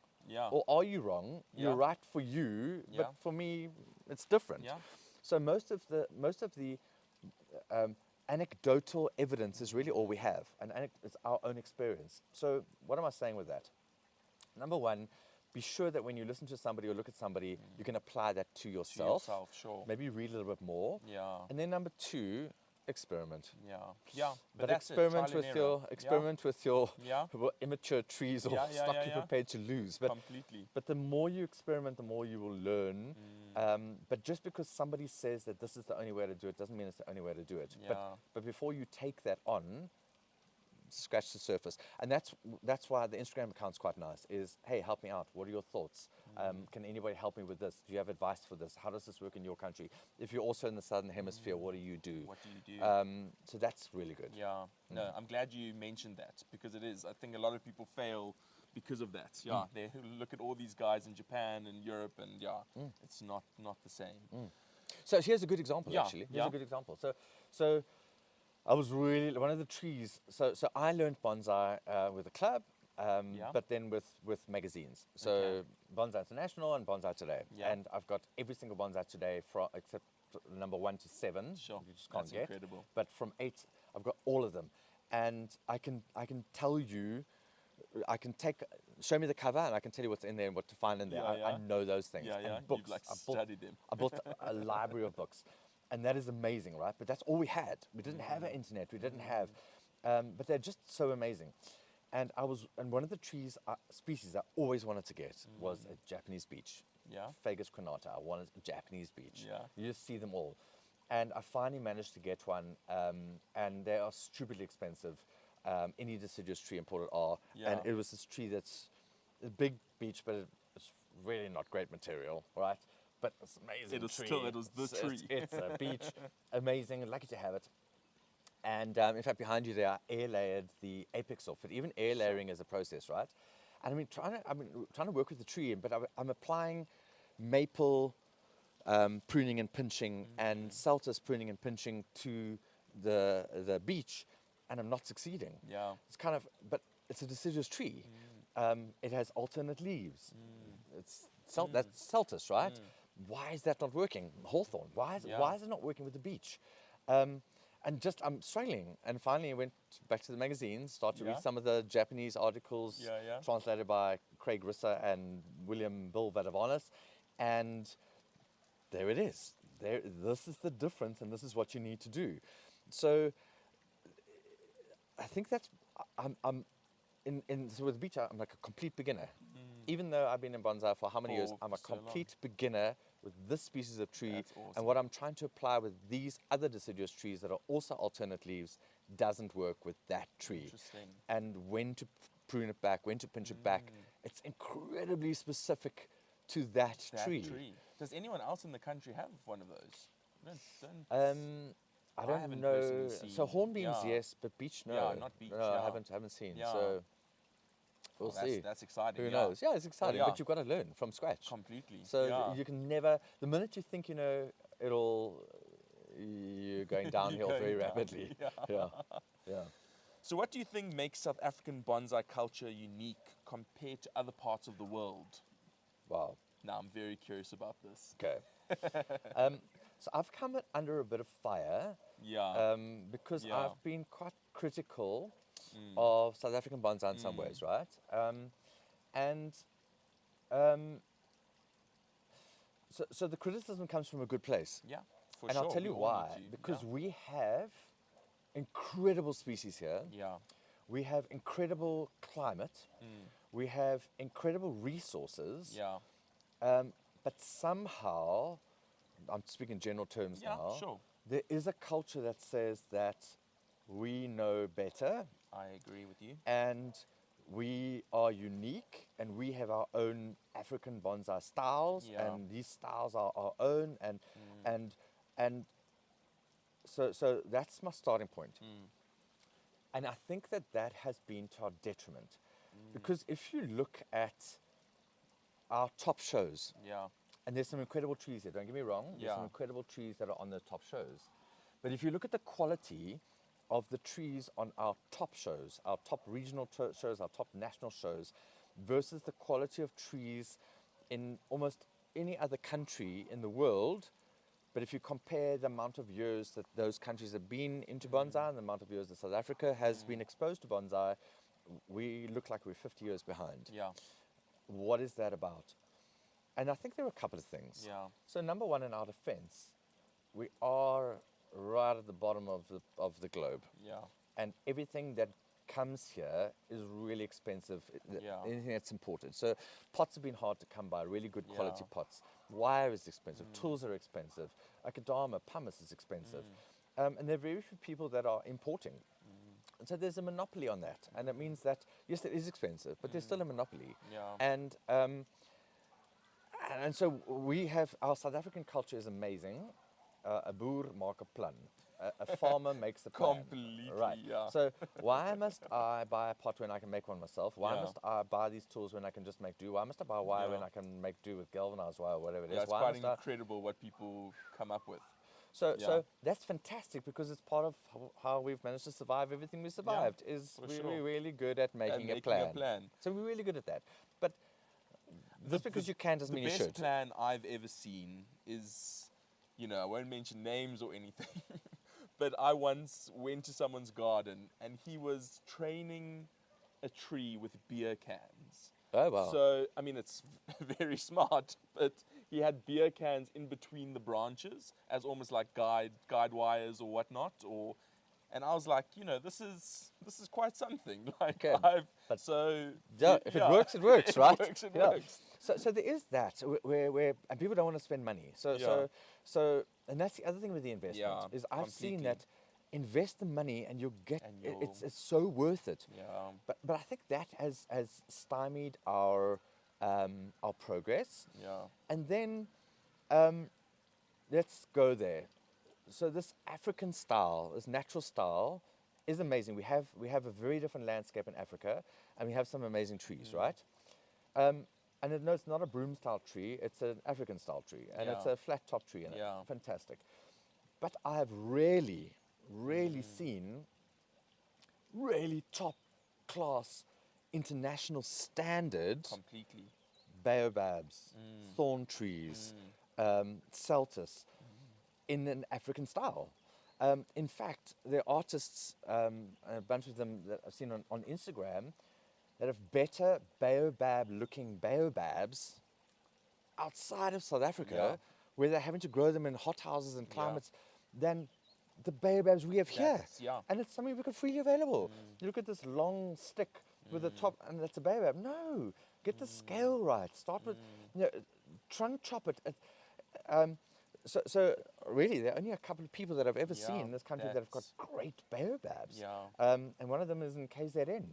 Or are you wrong? You're right for you, but for me, it's different. So most of the anecdotal evidence is really all we have, and it's our own experience. So what am I saying with that? Number one, be sure that when you listen to somebody or look at somebody, you can apply that to yourself. Sure. Maybe read a little bit more. And then number two, experiment. But experiment with your immature trees or Yeah, stock you're prepared to lose. Completely. But the more you experiment, the more you will learn. But just because somebody says that this is the only way to do it doesn't mean it's the only way to do it. But before you take that on, scratch the surface. And that's why the Instagram account's quite nice, is, hey, help me out. What are your thoughts? Can anybody help me with this? Do you have advice for this? How does this work in your country? If you're also in the Southern Hemisphere, what do you do? So that's really good. No, I'm glad you mentioned that, because it is. I think a lot of people fail because of that. They look at all these guys in Japan and Europe, and it's not the same. So here's a good example, actually. Here's a good example. So I was really, one of the trees, so I learned bonsai with a club, but then with magazines. So Bonsai International and Bonsai Today. And I've got every single Bonsai Today, except number 1 to 7. Sure. You just can't That's get. Incredible. But from 8, I've got all of them. And I can tell you, show me the cover and I can tell you what's in there and what to find in there. I know those things. And books. You've studied them. I built a library of books. And that is amazing, right? But that's all we had. We didn't have an internet. We didn't have, but they're just so amazing. And one of the species I always wanted to get was a Japanese beech. Fagus crenata. I wanted a Japanese beech. You just see them all. And I finally managed to get one, and they are stupidly expensive. Any deciduous tree imported are. And it was this tree that's a big beech, but it's really not great material, right? But it's an amazing tree. It was the tree. It's a beech. Amazing. Lucky to have it. And in fact, behind you there, I air layered the apex off it. Even air layering is a process, right? And trying to work with the tree, but I'm applying maple pruning and pinching and celtis pruning and pinching to the beech. and I'm not succeeding. Yeah. It's kind of, but it's a deciduous tree. It has alternate leaves. That's Celtis, right? Why is that not working? Hawthorn, why is it not working with the beech? And just, I'm struggling. And finally I went back to the magazines, started to read some of the Japanese articles translated by Craig Risser and William Bill Vadavanis. And there it is. This is the difference, and this is what you need to do. So I think that's, so with the beech, I'm like a complete beginner. Even though I've been in bonsai for how many years, I'm a complete beginner with this species of tree. That's awesome. And what I'm trying to apply with these other deciduous trees that are also alternate leaves doesn't work with that tree. Interesting. And when to prune it back, when to pinch it back, it's incredibly specific to that tree. Does anyone else in the country have one of those? I don't know. So hornbeams, yes, but beech, no. Yeah, not beech. No, I haven't seen. Yeah. So we'll see. That's exciting. Who knows? Yeah, it's exciting, but you've got to learn from scratch. Completely. So you can never. The minute you think you know, you're going downhill very rapidly. Yeah. So what do you think makes South African bonsai culture unique compared to other parts of the world? Wow. Now I'm very curious about this. Okay. So I've come under a bit of fire. Because I've been quite critical of South African bonsai in some ways, right? So the criticism comes from a good place. Yeah, for and sure. I'll tell you why. Because we have incredible species here. Yeah. We have incredible climate. We have incredible resources. Yeah. But somehow, I'm speaking in general terms now. Yeah, sure. There is a culture that says that we know better. I agree with you. And we are unique, and we have our own African bonsai styles, and these styles are our own, and so that's my starting point. And I think that has been to our detriment, because if you look at our top shows, and there's some incredible trees here, don't get me wrong, there's some incredible trees that are on the top shows, but if you look at the quality of the trees on our top shows, our top regional shows, our top national shows, versus the quality of trees in almost any other country in the world. But if you compare the amount of years that those countries have been into bonsai and the amount of years that South Africa has been exposed to bonsai, we look like we're 50 years behind. Yeah. What is that about? And I think there are a couple of things. Yeah. So number one, in our defense, we are right at the bottom of the globe. Yeah. And everything that comes here is really expensive, anything that's imported. So pots have been hard to come by, really good quality pots. Wire is expensive, tools are expensive, akadama, pumice is expensive. And there are very few people that are importing. And so there's a monopoly on that. And it means that, yes, it is expensive, but there's still a monopoly. Yeah. And so we have, our South African culture is amazing. A boer maak 'n plan. A farmer makes a plan. Completely, right. yeah. So why must I buy a pot when I can make one myself? Why must I buy these tools when I can just make do? Why must I buy wire when I can make do with galvanized wire or whatever it is? It's quite incredible what people come up with. So that's fantastic, because it's part of how we've managed to survive everything we survived. We're really good at making a plan. So we're really good at that. But just because you can doesn't mean you should. The best plan I've ever seen is, I won't mention names or anything, but I once went to someone's garden and he was training a tree with beer cans. Oh, wow. So, I mean, it's very smart, but he had beer cans in between the branches as almost like guide wires or whatnot, and I was like, this is quite something. Like, okay. If it works, it works, right? It works. So there is that where and people don't want to spend money. So and that's the other thing with the investment is I've seen that invest the money and you'll get it's so worth it. Yeah. But I think that has stymied our progress. Yeah. And then let's go there. So this African style, this natural style, is amazing. We have a very different landscape in Africa, and we have some amazing trees, right? And it's not a broom style tree; it's an African style tree, and it's a flat top tree, and it's fantastic. But I have rarely seen really top class, international standard Completely. baobabs, thorn trees, celtis in an African style. In fact, there are artists, a bunch of them that I've seen on Instagram, that have better baobab-looking baobabs outside of South Africa, where they're having to grow them in hothouses and climates, than the baobabs we have here. And it's something we can freely available. You look at this long stick with the top, and that's a baobab. No, get the scale right. Start with, trunk chop it. So really, there are only a couple of people that I've ever seen in this country that have got great baobabs. And one of them is in KZN,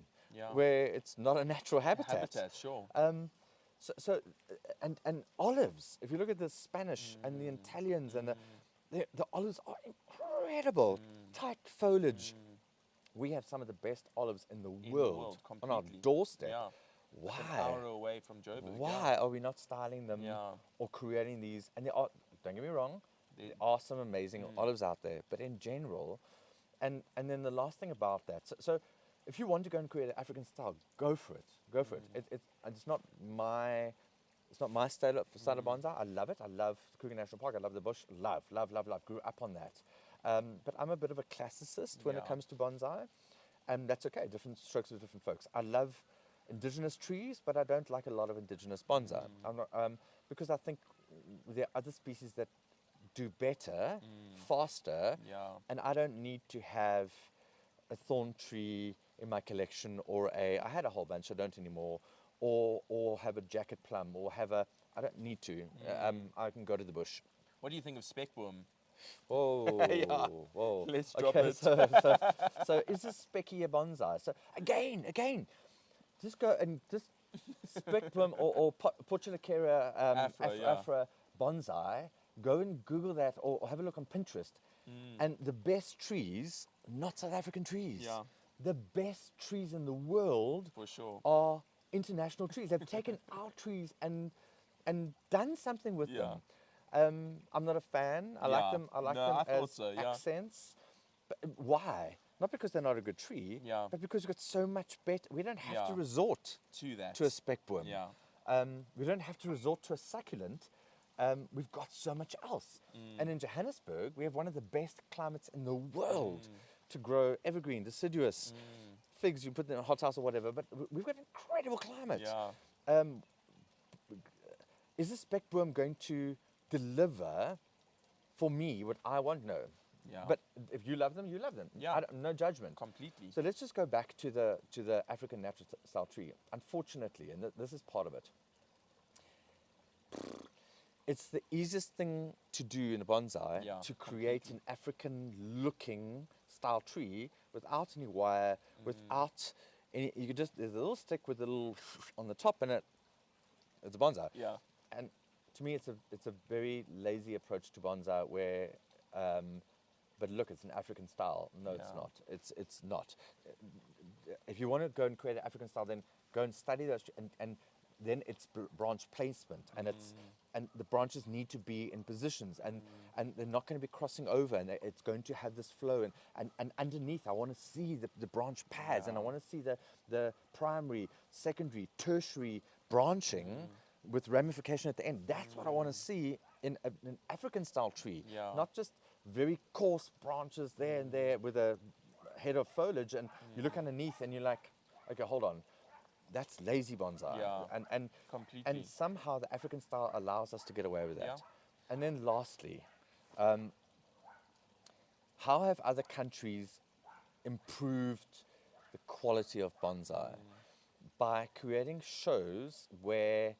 where it's not a natural habitat. Sure. And olives. If you look at the Spanish and the Italians and the olives are incredible. Tight foliage. We have some of the best olives in the world on our doorstep. Why? Like an hour away from Joburg. Why are we not styling them or creating these? And there are, don't get me wrong, there are some amazing olives out there, but in general, and then the last thing about that, so if you want to go and create an African style, go for it. Go for it. It's not my style of bonsai. I love it. I love Kruger National Park. I love the bush. Love. Grew up on that. But I'm a bit of a classicist when it comes to bonsai, and that's okay. Different strokes for different folks. I love indigenous trees, but I don't like a lot of indigenous bonsai. I'm not, because I think there are other species that do better, faster, and I don't need to have a thorn tree in my collection, or I had a whole bunch, I don't anymore, or have a jacket plum, or I don't need to. I can go to the bush. What do you think of speckboom? Whoa. Let's drop it. So is this specky a bonsai? So again, just go and just speckboom or Portulacara Afra bonsai. Go and Google that, or have a look on Pinterest. And the best trees, not South African trees. The best trees in the world for sure are international trees. They've taken our trees and done something with them. I'm not a fan. I like them. I like them as accents. But why? Not because they're not a good tree, but because we've got so much better. We don't have to resort to a speckboom. We don't have to resort to a succulent. We've got so much else. And in Johannesburg, we have one of the best climates in the world to grow evergreen, deciduous, figs. You put them in a hothouse or whatever, but we've got an incredible climate. Is the speckboom going to deliver for me what I want? No. But if you love them, you love them. No judgment. Completely. So let's just go back to the African natural style tree. Unfortunately, and this is part of it, it's the easiest thing to do in a bonsai to create an African-looking style tree without any wire, without any. You could just, there's a little stick with a little on the top, and it's a bonsai. And to me, it's a very lazy approach to bonsai where. But look, it's an African style. No, it's not. It's not. If you want to go and create an African style, then go and study those, and then it's branch placement, and the branches need to be in positions, and they're not going to be crossing over, and it's going to have this flow, and underneath I want to see the branch pads, and I want to see the primary, secondary, tertiary branching with ramification at the end. That's what I want to see in an African style tree, not just very coarse branches there and there with a head of foliage, and you look underneath and you're like, okay, hold on. That's lazy bonsai, and somehow the African style allows us to get away with that. And then lastly, how have other countries improved the quality of bonsai? By creating shows where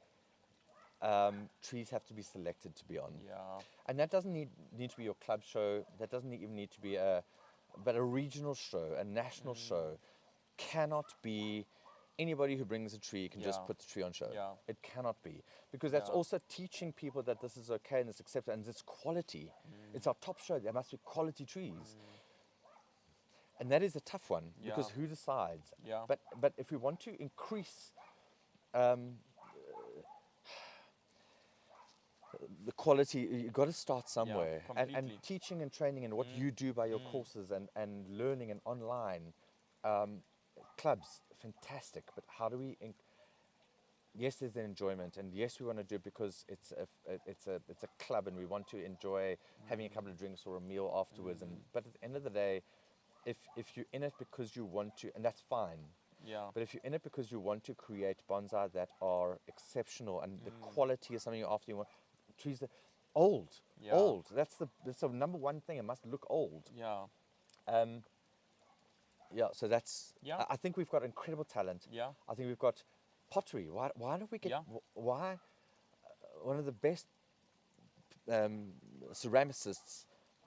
trees have to be selected to be on. And that doesn't need to be your club show. That doesn't even need to be but a regional show, a national show cannot be. Anybody who brings a tree can just put the tree on show. It cannot be. Because that's also teaching people that this is okay and it's accepted and it's quality. It's our top show. There must be quality trees. And that is a tough one because who decides? But if we want to increase the quality, you've got to start somewhere. And teaching and training and what you do by your courses and learning and online. Clubs, fantastic, but how do we? Yes, there's the enjoyment, and yes, we want to do it because it's a club, and we want to enjoy having a couple of drinks or a meal afterwards. But at the end of the day, if you're in it because you want to, and that's fine. Yeah. But if you're in it because you want to create bonsai that are exceptional, and the quality is something you're after, you want trees that old. That's the number one thing. It must look old. Yeah. Yeah. So that's. Yeah. I think we've got incredible talent. Yeah. I think we've got pottery. Why don't we get? Yeah. Why? One of the best ceramicists,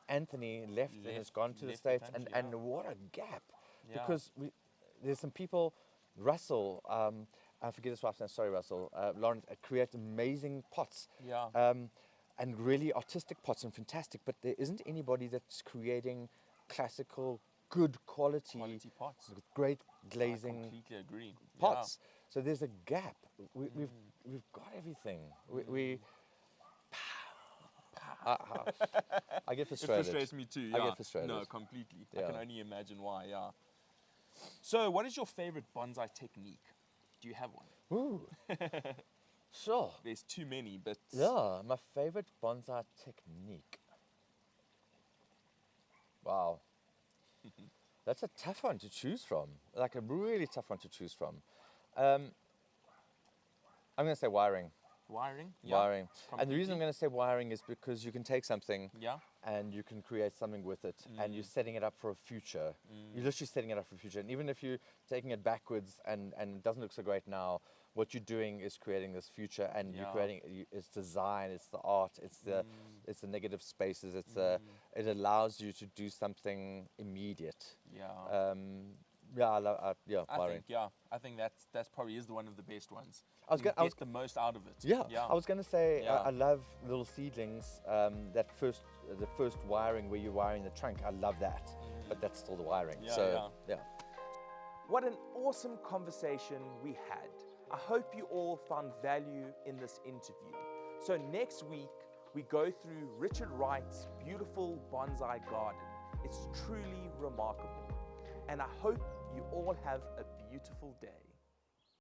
Anthony, left and has gone to the States, and what a gap! Yeah. Because there's some people, Russell, I forget his wife's name. Sorry, Russell. Lawrence create amazing pots. Yeah. And really artistic pots and fantastic, but there isn't anybody that's creating classical, good quality pots with great I glazing completely agree. pots. So there's a gap. We've got everything. I get frustrated. It frustrates me too. Yeah. I get frustrated. No, completely. I Yeah. can only imagine why. Yeah. So, what is your favorite bonsai technique? Do you have one? Ooh. Sure. There's too many, but Yeah, my favorite bonsai technique. Wow. That's a tough one to choose from. Like a really tough one to choose from. I'm going to say wiring. wiring. Wiring. And the reason completely. I'm going to say wiring is because you can take something Yeah. and you can create something with it, and you're setting it up for a future. You're literally setting it up for a future. And even if you're taking it backwards and it doesn't look so great now, what you're doing is creating this future, and you're creating it's design, it's the art, it's the negative spaces, it's it allows you to do something immediate. Yeah. Wiring. I think that's probably is one of the best ones. I was You gonna- I get the most out of it. Yeah, I was going to say Yeah. I love little seedlings. The first wiring where you're wiring the trunk, I love that. But that's still the wiring. Yeah. What an awesome conversation we had. I hope you all found value in this interview. So next week, we go through Richard Wright's beautiful bonsai garden. It's truly remarkable. And I hope you all have a beautiful day.